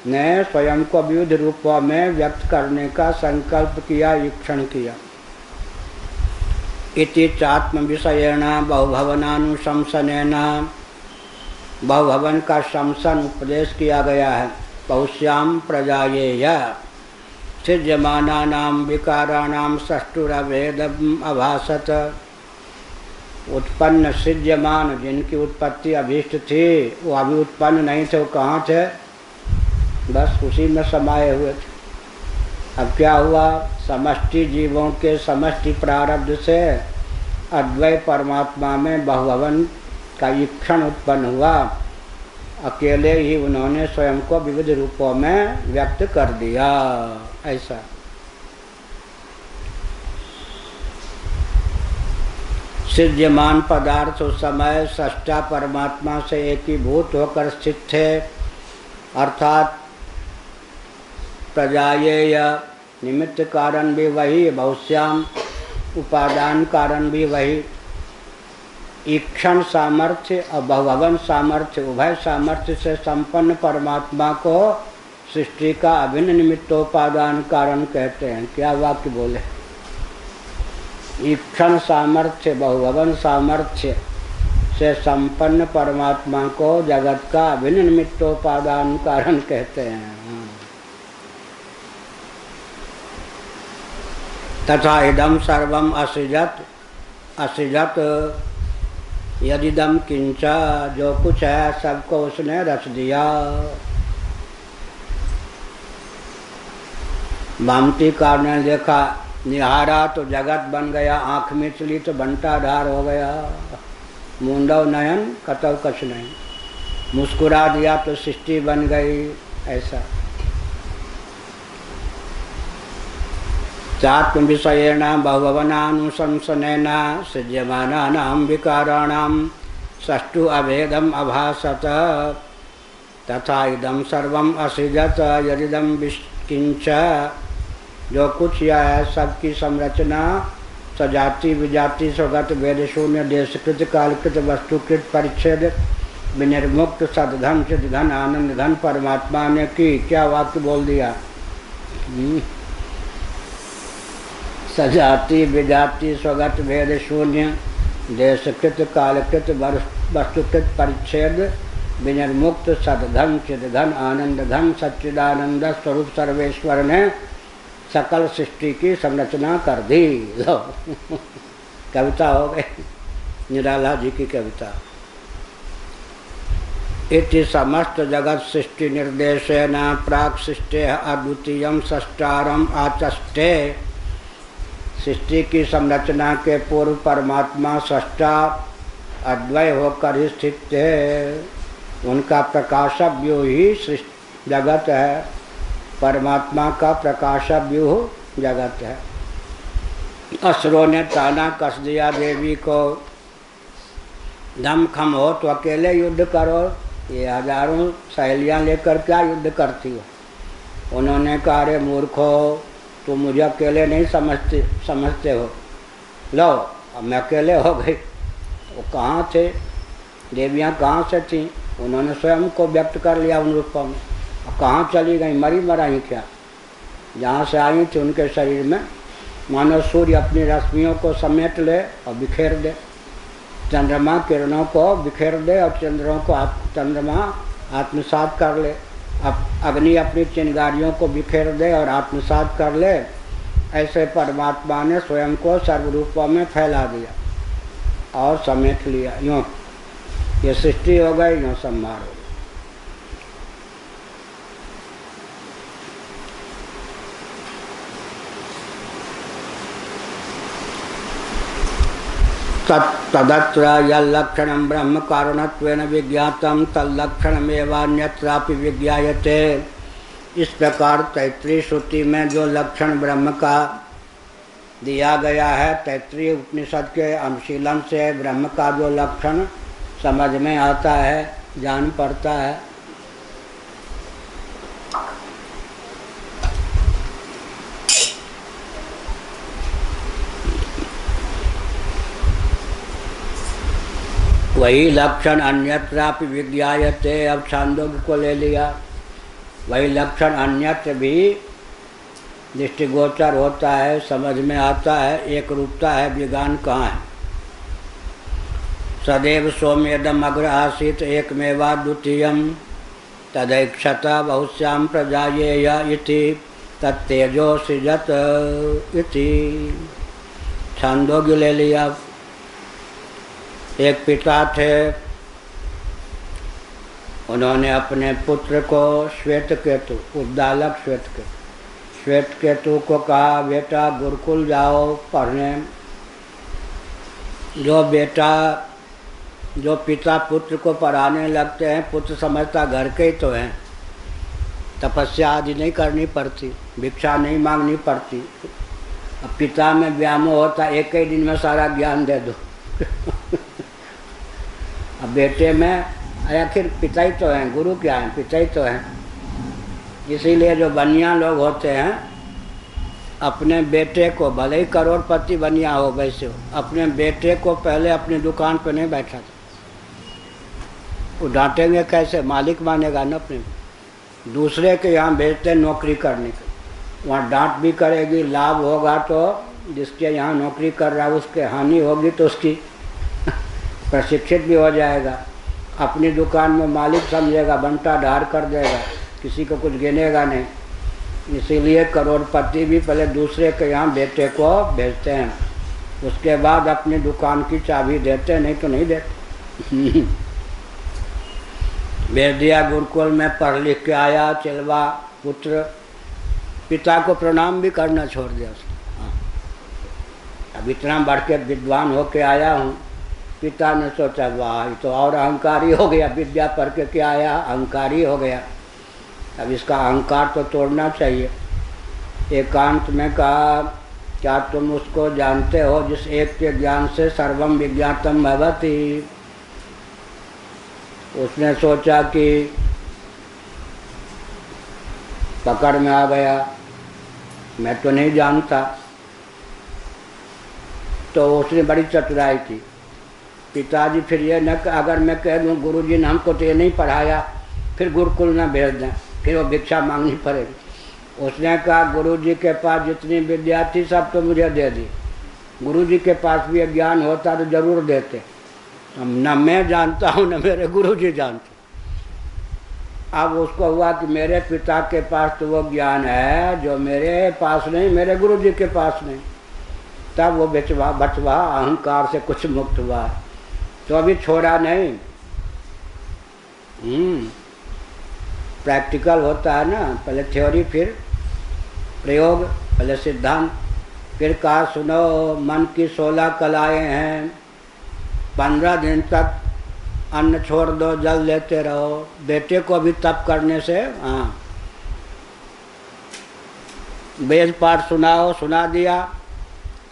ने स्वयं को विविध रूपों में व्यक्त करने का संकल्प किया, ईक्षण किया। इति चात्म विषयेण बहुभवनानुशंसनेन, बहुभवन का शमसन उपदेश किया गया है। बहुश्याम प्रजायेय सृज्यमानानां विकाराणां षष्ठुरभेदम् अभासत। उत्पन्न सृज्यमान, जिनकी उत्पत्ति अभीष्ट थी, वो अभी उत्पन्न नहीं थे, वो कहाँ थे? बस उसी में समाये हुए थे। अब क्या हुआ? समष्टि जीवों के समष्टि प्रारब्ध से अद्वैत परमात्मा में बहुभवन का ईक्षण उत्पन्न हुआ। अकेले ही उन्होंने स्वयं को विविध रूपों में व्यक्त कर दिया। ऐसा सिद्ध्यमान पदार्थ उस समय सष्टा परमात्मा से एकीभूत होकर स्थित थे, अर्थात प्रजायेय निमित्त कारण भी वही, बहुश्याम उपादान कारण भी वही। ईक्षण सामर्थ्य और बहुभवन सामर्थ्य, उभय सामर्थ्य से संपन्न परमात्मा को सृष्टि का अभिन्न निमित्तोपादान कारण कहते हैं। क्या वाक्य बोले? ईक्षण सामर्थ्य, बहुभवन सामर्थ्य से संपन्न परमात्मा को जगत का अभिन्न निमित्तोपादान कारण कहते हैं। तथा इदम सर्वम असृजत, असृजत यदिदम किंच, जो कुछ है सबको उसने रच दिया। भामतीकार ने देखा, निहारा तो जगत बन गया, आँख में चली तो बंटाधार हो गया। मुंडव नयन कतव कछ नहीं, मुस्कुरा दिया तो सृष्टि बन गई। ऐसा चात्म विषयेण बहुभवनानुशंसनेन सृज्यमानानां विकाराणां षष्ठु अभेदम् अभासत। तथा इदं सर्वम् असृजत यदिदं किंच, जो कुछ यह है सबकी संरचना सजाति विजाति स्वगत भेद शून्य देशकृत कालकृत वस्तुकृत परिच्छेद विनिर्मुक्त सदघन चिदघन आनंद घन परमात्मा ने की। क्या वाक्य बोल दिया? सजाति विजाति स्वगत भेद शून्य देशकृत कालकृत वस्तुकृत परिच्छेद विनिर्मुक्त सदघन चिदघन आनंद घन सच्चिदानंद स्वरूप सर्वेश्वर ने सकल सृष्टि की संरचना कर दी। लो कविता हो गई, निराला जी की कविता। इति समस्त जगत सृष्टि निर्देशेन प्राक सृष्टि अद्वितीयम सष्टारम आचष्टे। सृष्टि की संरचना के पूर्व परमात्मा सष्टा अद्वय होकर ही स्थित है। उनका प्रकाशक व्यूह ही सृष्टि जगत है। परमात्मा का प्रकाशक व्यूह जगत है। असुरों ने ताना कस दिया देवी को, दम खम हो तो अकेले युद्ध करो, ये हजारों सहेलियां लेकर क्या युद्ध करती हो। उन्होंने कहा अरे मूर्खो, तुम मुझे अकेले नहीं समझते हो। लो अब मैं अकेले हो गई। वो कहाँ थे, देवियाँ कहाँ से थीं? उन्होंने स्वयं को व्यक्त कर लिया उन रूपों में। अब कहाँ चली गई, मरी मराई क्या? जहाँ से आई थी उनके शरीर में मानो सूर्य अपनी रश्मियों को समेट ले और बिखेर दे, चंद्रमा किरणों को बिखेर दे और चंद्रमा आत्मसात कर ले। अब अग्नि अपनी चिंगारियों को बिखेर दे और आत्मसात कर ले। ऐसे परमात्मा ने स्वयं को सर्वरूपों में फैला दिया और समेट लिया। यूँ ये सृष्टि हो गई, यूँ संहार हो गया। तदत्र यल्लक्षणं ब्रह्म कारणत्वेन विज्ञातम तल्लक्षणमेवान्यत्रापि विज्ञायते। इस प्रकार तैत्रीय श्रुति में जो लक्षण ब्रह्म का दिया गया है, तैत्रीय उपनिषद के अनुशीलन से ब्रह्म का जो लक्षण समझ में आता है, जान पड़ता है, वही लक्षण अन्यत्रापि विज्ञायते। अब छांदोग्य को ले लिया, वही लक्षण अन्यत्र भी दृष्टिगोचर होता है, समझ में आता है, एक रूपता है। विज्ञान कहाँ है? सदैव सोमेदम अग्र आसीत एकमेवा द्वितीयम तदैक्षत बहुश्याम प्रजायेय इति तत्तेजो सृजत इति। छांदोग्य ले लिया। एक पिता थे, उन्होंने अपने पुत्र को श्वेतकेतु, उद्दालक श्वेतकेतु को कहा बेटा गुरुकुल जाओ पढ़ने। जो पिता पुत्र को पढ़ाने लगते हैं, पुत्र समझता घर के ही तो हैं, तपस्या आदि नहीं करनी पड़ती, भिक्षा नहीं मांगनी पड़ती। अब पिता में व्यामोह होता, एक ही दिन में सारा ज्ञान दे दो। अब बेटे में आखिर पिता ही तो हैं, गुरु क्या हैं, पिता ही तो हैं। इसीलिए जो बनिया लोग होते हैं अपने बेटे को, भले ही करोड़पति बनिया हो वैसे हो, अपने बेटे को पहले अपनी दुकान पर नहीं बैठा था। वो डांटेंगे कैसे, मालिक मानेगा न अपने। दूसरे के यहाँ भेजते नौकरी करने के, वहाँ डांट भी करेगी, लाभ होगा तो जिसके यहाँ नौकरी कर रहा है उसके, हानि होगी तो उसकी प्रशिक्षित भी हो जाएगा। अपनी दुकान में मालिक समझेगा, बंटा ढार कर देगा, किसी को कुछ गिनेगा नहीं। इसीलिए करोड़पति भी पहले दूसरे के यहाँ बेटे को भेजते हैं, उसके बाद अपनी दुकान की चाबी देते, नहीं तो नहीं देते। भेज दिया गुरुकुल में, पढ़ लिख के आया चिलवा पुत्र, पिता को प्रणाम भी करना छोड़ दिया उसने। अब इतना बढ़ के विद्वान होके आया हूँ। पिता ने सोचा वाह ये तो और अहंकारी हो गया, विद्या पढ़ के क्या आया, अहंकारी हो गया। अब इसका अहंकार तो तोड़ना चाहिए। एकांत में कहा क्या तुम उसको जानते हो जिस एक के ज्ञान से सर्वम विज्ञातम भवति। उसने सोचा कि पकड़ में आ गया, मैं तो नहीं जानता। तो उसने बड़ी चतुराई की। पिताजी फिर ये न, अगर मैं कह दूँ गुरुजी ने हमको तो ये नहीं पढ़ाया, फिर गुरुकुल न भेज दें, फिर वो भिक्षा मांगनी पड़ेगी। उसने कहा गुरुजी के पास जितनी विद्या थी सब तो मुझे दे दी, गुरुजी के पास भी ज्ञान होता तो जरूर देते। न मैं जानता हूँ न मेरे गुरुजी जानते। अब उसको हुआ कि मेरे पिता के पास तो वो ज्ञान है जो मेरे पास नहीं, मेरे गुरुजी के पास नहीं। तब वो बचवा अहंकार से कुछ मुक्त हुआ। तो अभी छोड़ा नहीं, प्रैक्टिकल होता है ना, पहले थ्योरी फिर प्रयोग, पहले सिद्धांत। फिर कहा सुनो मन की 16 कलाएं हैं, 15 दिन तक अन्न छोड़ दो, जल लेते रहो। बेटे को भी तप करने से वेद पाठ सुनाओ, सुना दिया।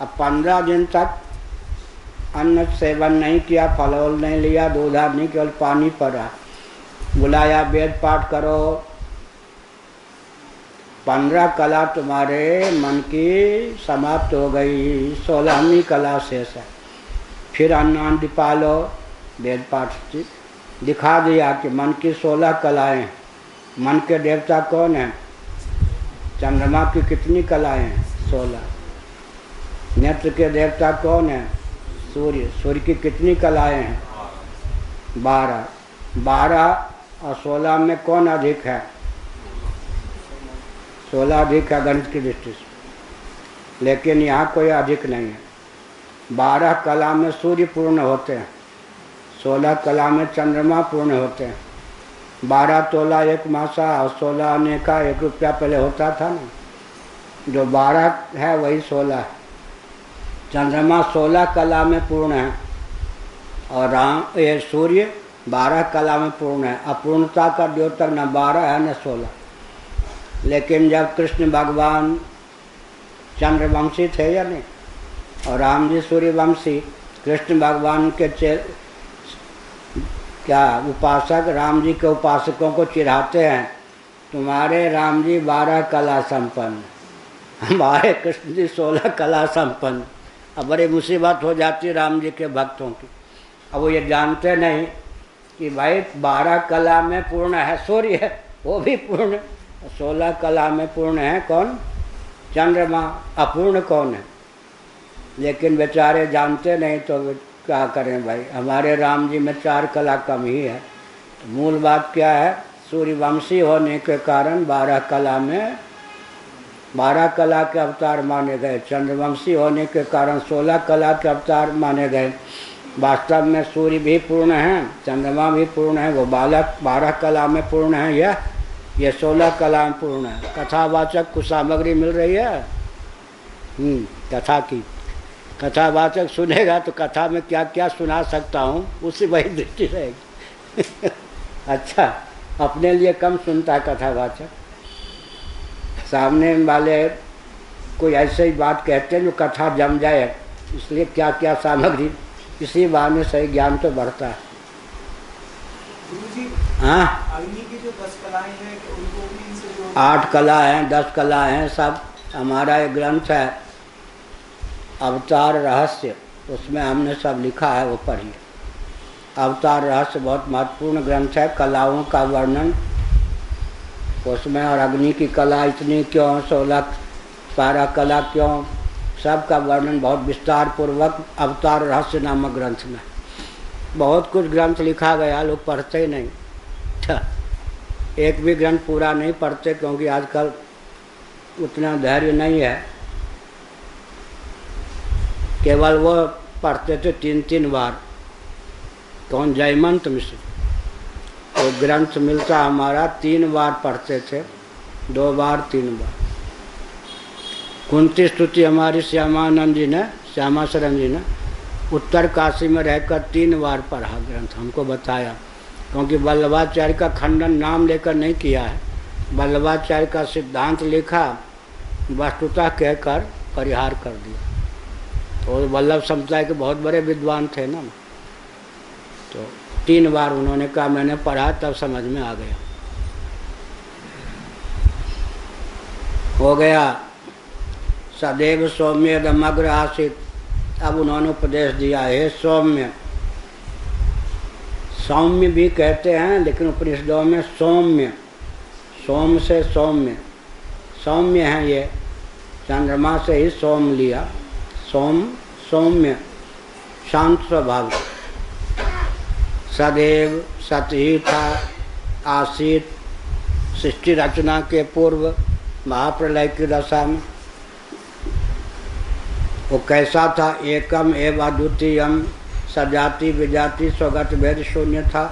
अब 15 दिन तक अन्न सेवन नहीं किया, फल नहीं लिया, दूध नहीं, केवल पानी पड़ा। बुलाया वेद पाठ करो। 15 कला तुम्हारे मन की समाप्त हो गई, 16वीं कला शेष है। फिर अन्न पालो, वेद पाठ दिखा दिया कि मन की 16 कलाएं। मन के देवता कौन है? चंद्रमा की कितनी कलाएं हैं? 16। नेत्र के देवता कौन है? सूर्य। सूर्य की कितनी कलाएं हैं? 12। 12 और 16 में कौन अधिक है? 16 अधिक है गणित की दृष्टि से, लेकिन यहाँ कोई अधिक नहीं है। 12 कला में सूर्य पूर्ण होते हैं, 16 कला में चंद्रमा पूर्ण होते हैं। 12 तोला 1 मासा और 16 आने का 1 रुपया पहले होता था ना, जो 12 है वही 16 है। चंद्रमा 16 कला में पूर्ण है और ये सूर्य 12 कला में पूर्ण है। अपूर्णता का द्योतक न 12 है न 16। लेकिन जब कृष्ण भगवान चंद्रवंशी थे या नहीं, और राम जी सूर्यवंशी, कृष्ण भगवान के क्या उपासक राम जी के उपासकों को चिढ़ाते हैं, तुम्हारे राम जी 12 कला संपन्न, हमारे कृष्ण जी 16 कला संपन्न। अब बड़ी मुसीबत हो जाती राम जी के भक्तों की। अब वो ये जानते नहीं कि भाई 12 कला में पूर्ण है सूर्य, वो भी पूर्ण, 16 कला में पूर्ण है कौन? चंद्रमा। अपूर्ण कौन है? लेकिन बेचारे जानते नहीं, तो क्या करें भाई। हमारे राम जी में 4 कला कम ही है। तो मूल बात क्या है? सूर्यवंशी होने के कारण 12 कला में 12 कला के अवतार माने गए। चंद्रवंशी होने के कारण 16 कला के अवतार माने गए। वास्तव में सूर्य भी पूर्ण है, चंद्रमा भी पूर्ण है, वो 12 कला में पूर्ण है, यह 16 कला में पूर्ण है। कथावाचक कुछ सामग्री मिल रही है कथा की। कथावाचक सुनेगा तो कथा में क्या क्या सुना सकता हूँ, उससे वही दृष्टि रहेगी। अच्छा, अपने लिए कम सुनता है कथावाचक, सामने वाले कोई ऐसे ही बात कहते हैं जो कथा जम जाए, इसलिए क्या क्या सामग्री, इसी बहाने सही ज्ञान तो बढ़ता है। हाँ, अग्नि की जो 10 कलाएं हैं उनको भी इनसे जो 8 कला हैं, 10 कला हैं, सब हमारा एक ग्रंथ है अवतार रहस्य, उसमें हमने सब लिखा है, वो पढ़िए। अवतार रहस्य बहुत महत्वपूर्ण ग्रंथ है, कलाओं का वर्णन उसमें, और अग्नि की कला इतनी क्यों, 16 12 कला क्यों, सबका वर्णन बहुत विस्तार पूर्वक अवतार रहस्य नामक ग्रंथ में। बहुत कुछ ग्रंथ लिखा गया, लोग पढ़ते ही नहीं। एक भी ग्रंथ पूरा नहीं पढ़ते, क्योंकि आजकल उतना धैर्य नहीं है। केवल वो पढ़ते थे 3-3 बार। कौन? जयमंत मिश्र। वो ग्रंथ मिलता हमारा 3 बार पढ़ते थे, 2 बार 3 बार। कुंती स्तुति हमारी श्यामानंद जी ने, श्यामा शरण जी ने उत्तर काशी में रहकर 3 बार पढ़ा ग्रंथ, हमको बताया। क्योंकि वल्लभाचार्य का खंडन नाम लेकर नहीं किया है, वल्लभाचार्य का सिद्धांत लिखा, वस्तुतः कहकर परिहार कर दिया। और वल्लभ संप्रदाय के बहुत बड़े विद्वान थे ना, तो 3 बार उन्होंने कहा मैंने पढ़ा, तब समझ में आ गया। हो गया सदैव सौम्य दमग्र आसित। अब उन्होंने उपदेश दिया, हे सौम्य। सौम्य भी कहते हैं, लेकिन उपनिषदों में सौम्य, सोम से सौम्य, सौम्य है ये, चंद्रमा से ही सोम लिया, सोम सौम्य, शांत स्वभाव। सदैव सत ही था, आसित, सृष्टि रचना के पूर्व महाप्रलय की दशा में। वो कैसा था? एकम एवं अद्वितीयम, सजाति विजाति स्वगत भेद शून्य था।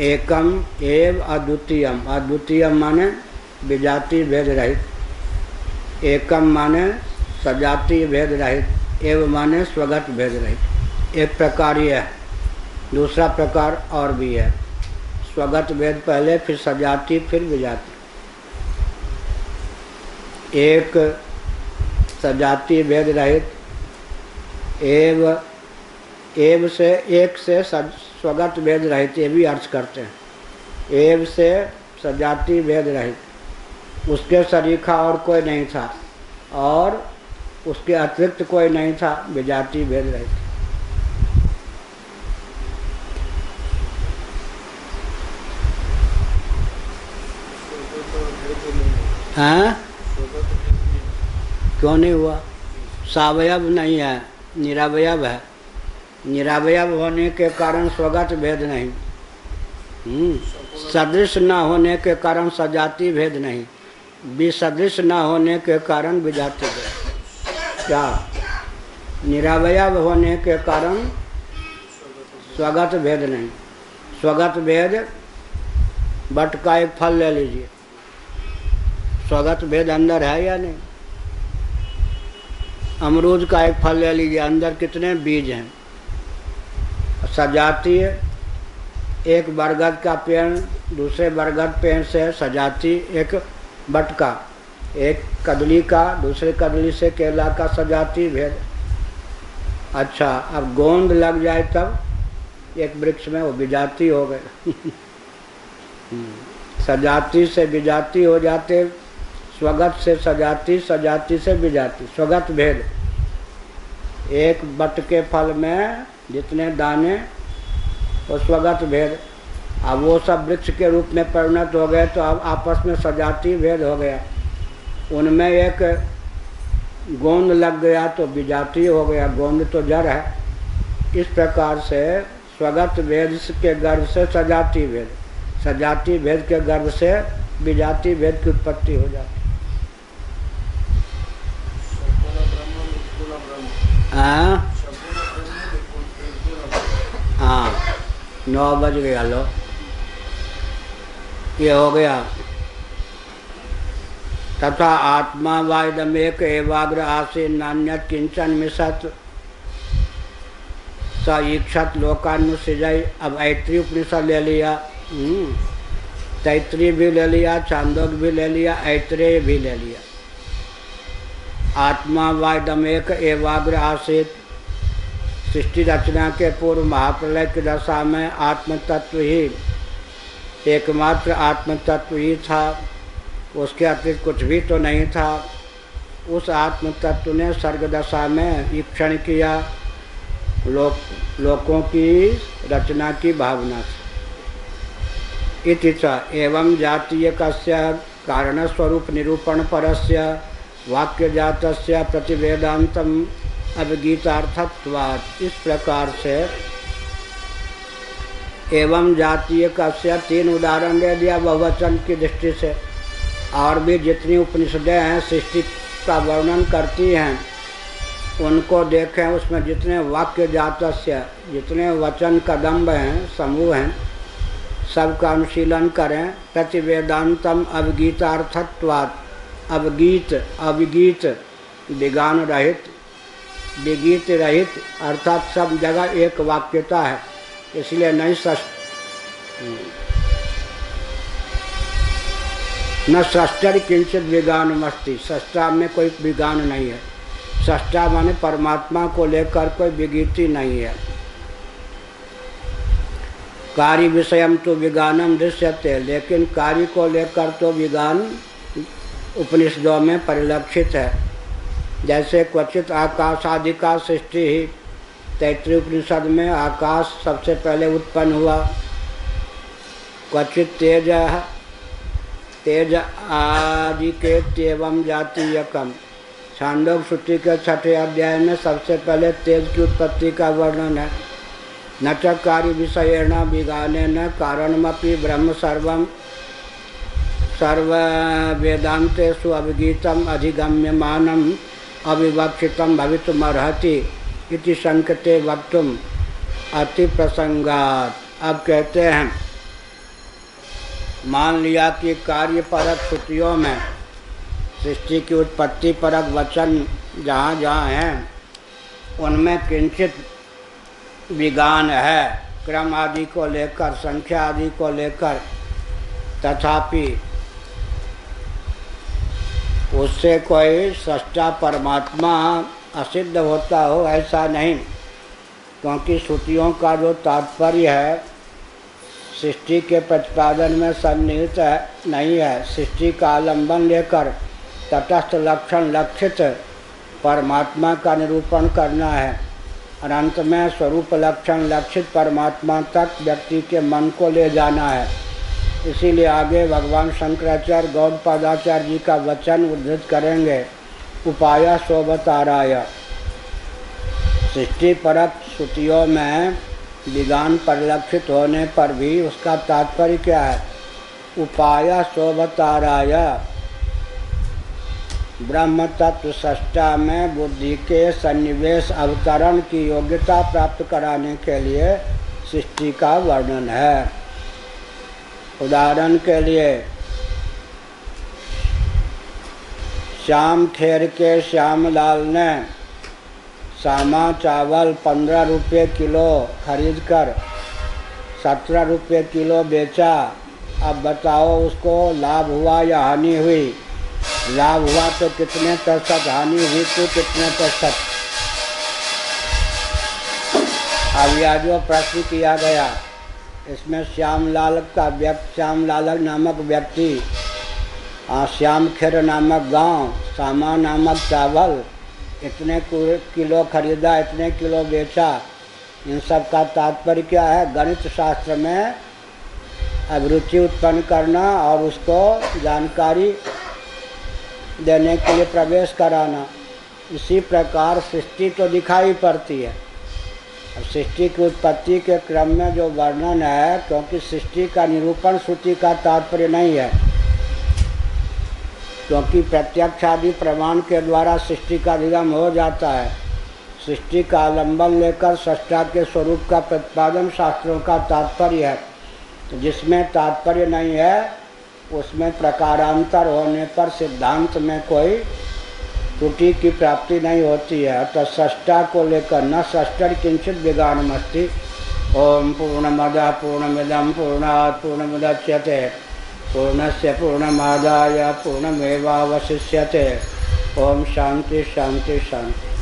एकम एव अद्वितीयम, अद्वितीयम माने विजाति भेद रहित, एकम माने सजाति भेद रहित, एव माने स्वगत भेद रहित। एक प्रकार यह है, दूसरा प्रकार और भी है, स्वगत भेद पहले, फिर सजाति, फिर विजाति। एक सजाति भेद रहित, एव से एक से स्वगत भेद रहित, ये भी अर्थ करते हैं। एव से सजाति भेद रहित, उसके सरीखा और कोई नहीं था और उसके अतिरिक्त कोई नहीं था, विजाति भेद रहित। हाँ, क्यों नहीं हुआ? सावयव नहीं है, निरवयव है। निरवयव होने के कारण स्वगत भेद नहीं, सदृश न होने के कारण सजाति भेद नहीं, विसदृश न होने के कारण विजाति भेद। क्या? निरवयव होने के कारण स्वगत भेद नहीं। स्वगत भेद, बट का एक फल ले लीजिए, स्वगत भेद अंदर है या नहीं? अमरूद का एक फल ले लीजिए, अंदर कितने बीज हैं? सजाती है, एक बरगद का पेड़ दूसरे बरगद पेड़ से सजाती, एक बटका, एक कदली का दूसरे कदली से केला का सजाती भेद। अच्छा, अब गोंद लग जाए तब एक वृक्ष में वो विजाती हो गए। सजाती से विजाती हो जाते, स्वगत से सजाती, सजाती से विजाती, स्वगत भेद। एक बट के फल में जितने दाने, वो स्वगत भेद। अब वो सब वृक्ष के रूप में परिणत हो गए तो अब आपस में सजाती भेद हो गया। उनमें एक गोंद लग गया तो विजाती हो गया, गोंद तो जड़ है। इस प्रकार से स्वगत भेद के गर्भ से सजाती भेद, सजाती भेद के गर्भ से विजाति भेद की उत्पत्ति हो जाती। हाँ, 9 बज गया। लो, ये हो गया। तथा आत्मा वाइदमेक एवाग्र आसे नान्यत किंचन मिशत स ईक्षत लोकानुसृजय। अब ऐत्री उपनिषद ले लिया, तैत्री भी ले लिया, चांदोग्य भी ले लिया, ऐत्रेय भी ले लिया। आत्मा वाइदमेक एवाग्र आसित, सृष्टि रचना के पूर्व महाप्रलय की दशा में आत्म तत्व ही, एकमात्र आत्म तत्व ही था, उसके अतिरिक्त कुछ भी तो नहीं था। उस आत्म तत्व ने सर्ग दशा में ईक्षण किया लोकों की रचना की भावना से। इति च एवं जातीय कस्य कारण स्वरूप निरूपण परस्य वाक्य जातस्य प्रतिवेदांतम अवगीतार्थत्वात्। इस प्रकार से एवं जातीय कस्य 3 उदाहरण दे दिया बहुवचन की दृष्टि से। और भी जितनी उपनिषदें हैं सृष्टि का वर्णन करती हैं उनको देखें, उसमें जितने वाक्य जातस्य, जितने वचन कदम्ब हैं, समूह हैं, सबका अनुशीलन करें। प्रतिवेदांतम अवगीतार्थत्वात्। अवगीत, अविगीत, विगान रहित, विगीत रहित, अर्थात सब जगह एक वाक्यता है, इसलिए नहीं न षष्टर किंचित विगानमस्ति। षष्टा में कोई विगान नहीं है। षष्टा माने परमात्मा को लेकर कोई विगीति नहीं है। कार्य विषयम तो विगानम दृश्यते, लेकिन कार्य को लेकर तो विगान उपनिषदों में परिलक्षित है। जैसे क्वचित आकाशादि का सृष्टि ही, तैत्रीय उपनिषद में आकाश सबसे पहले उत्पन्न हुआ। क्वचित तेज, तेज आदि के तेवम जातीयकम। छांदोग्य श्रुति के 6ठे अध्याय में सबसे पहले तेज की उत्पत्ति का वर्णन है। न च कार्य विषयेण विगानेन कारणमपि ब्रह्म सर्वम सर्व वेदांतेषु अभिगीतम अधिगम्यमानम अविवक्षितम भवितुमर्हति इति संकेते वक्तुम अति प्रसंगात। अब कहते हैं मान लिया कि कार्य परक श्रुतियों में सृष्टि की उत्पत्ति परक वचन जहाँ जहाँ हैं उनमें किंचित विज्ञान है क्रम आदि को लेकर, संख्या आदि को लेकर, तथापि उससे कोई सृष्टा परमात्मा असिद्ध होता हो ऐसा नहीं, क्योंकि श्रुतियों का जो तात्पर्य है सृष्टि के प्रतिपादन में सन्निहित नहीं है। सृष्टि का आलंबन लेकर तटस्थ लक्षण लक्षित परमात्मा का निरूपण करना है और अंत में स्वरूप लक्षण लक्षित परमात्मा तक व्यक्ति के मन को ले जाना है। इसीलिए आगे भगवान शंकराचार्य गौड़पादाचार्य जी का वचन उद्धृत करेंगे, उपाय सोवताराय। सृष्टि परक श्रुतियों में विज्ञान परिलक्षित होने पर भी उसका तात्पर्य क्या है? उपाय सोवताराय, ब्रह्म तत्व सृष्टा में बुद्धि के सन्निवेश अवतरण की योग्यता प्राप्त कराने के लिए सृष्टि का वर्णन है। उदाहरण के लिए श्याम खेर के श्यामलाल ने सामा चावल 15 रुपये किलो खरीदकर 17 रुपये किलो बेचा। अब बताओ उसको लाभ हुआ या हानि हुई? लाभ हुआ तो कितने प्रतिशत, हानि हुई तो कितने प्रतिशत? अब यह जो प्रश्न किया गया इसमें श्यामलाल नामक व्यक्ति श्याम खेर नामक गांव, सामा नामक चावल इतने किलो खरीदा, इतने किलो बेचा, इन सब का तात्पर्य क्या है? गणित शास्त्र में अभिरुचि उत्पन्न करना और उसको जानकारी देने के लिए प्रवेश कराना। इसी प्रकार सृष्टि तो दिखाई पड़ती है। अब सृष्टि की उत्पत्ति के क्रम में जो वर्णन है, क्योंकि सृष्टि का निरूपण श्रुति का तात्पर्य नहीं है, क्योंकि प्रत्यक्ष आदि प्रमाण के द्वारा सृष्टि का निगम हो जाता है। सृष्टि का आलंबन लेकर सृष्टा के स्वरूप का प्रतिपादन शास्त्रों का तात्पर्य है। तो जिसमें तात्पर्य नहीं है उसमें प्रकारांतर होने पर सिद्धांत में कोई त्रुटि की प्राप्ति नहीं होती है। अतः सृष्टा को लेकर न सृष्टि किंचित विज्ञानमस्ति। ओम पूर्णमदः पूर्णमिदं पूर्णात् पूर्णमुदच्यते पूर्णस्य पूर्णमादाय पूर्णमेवावशिष्यते। ओम शांति शांति शांति।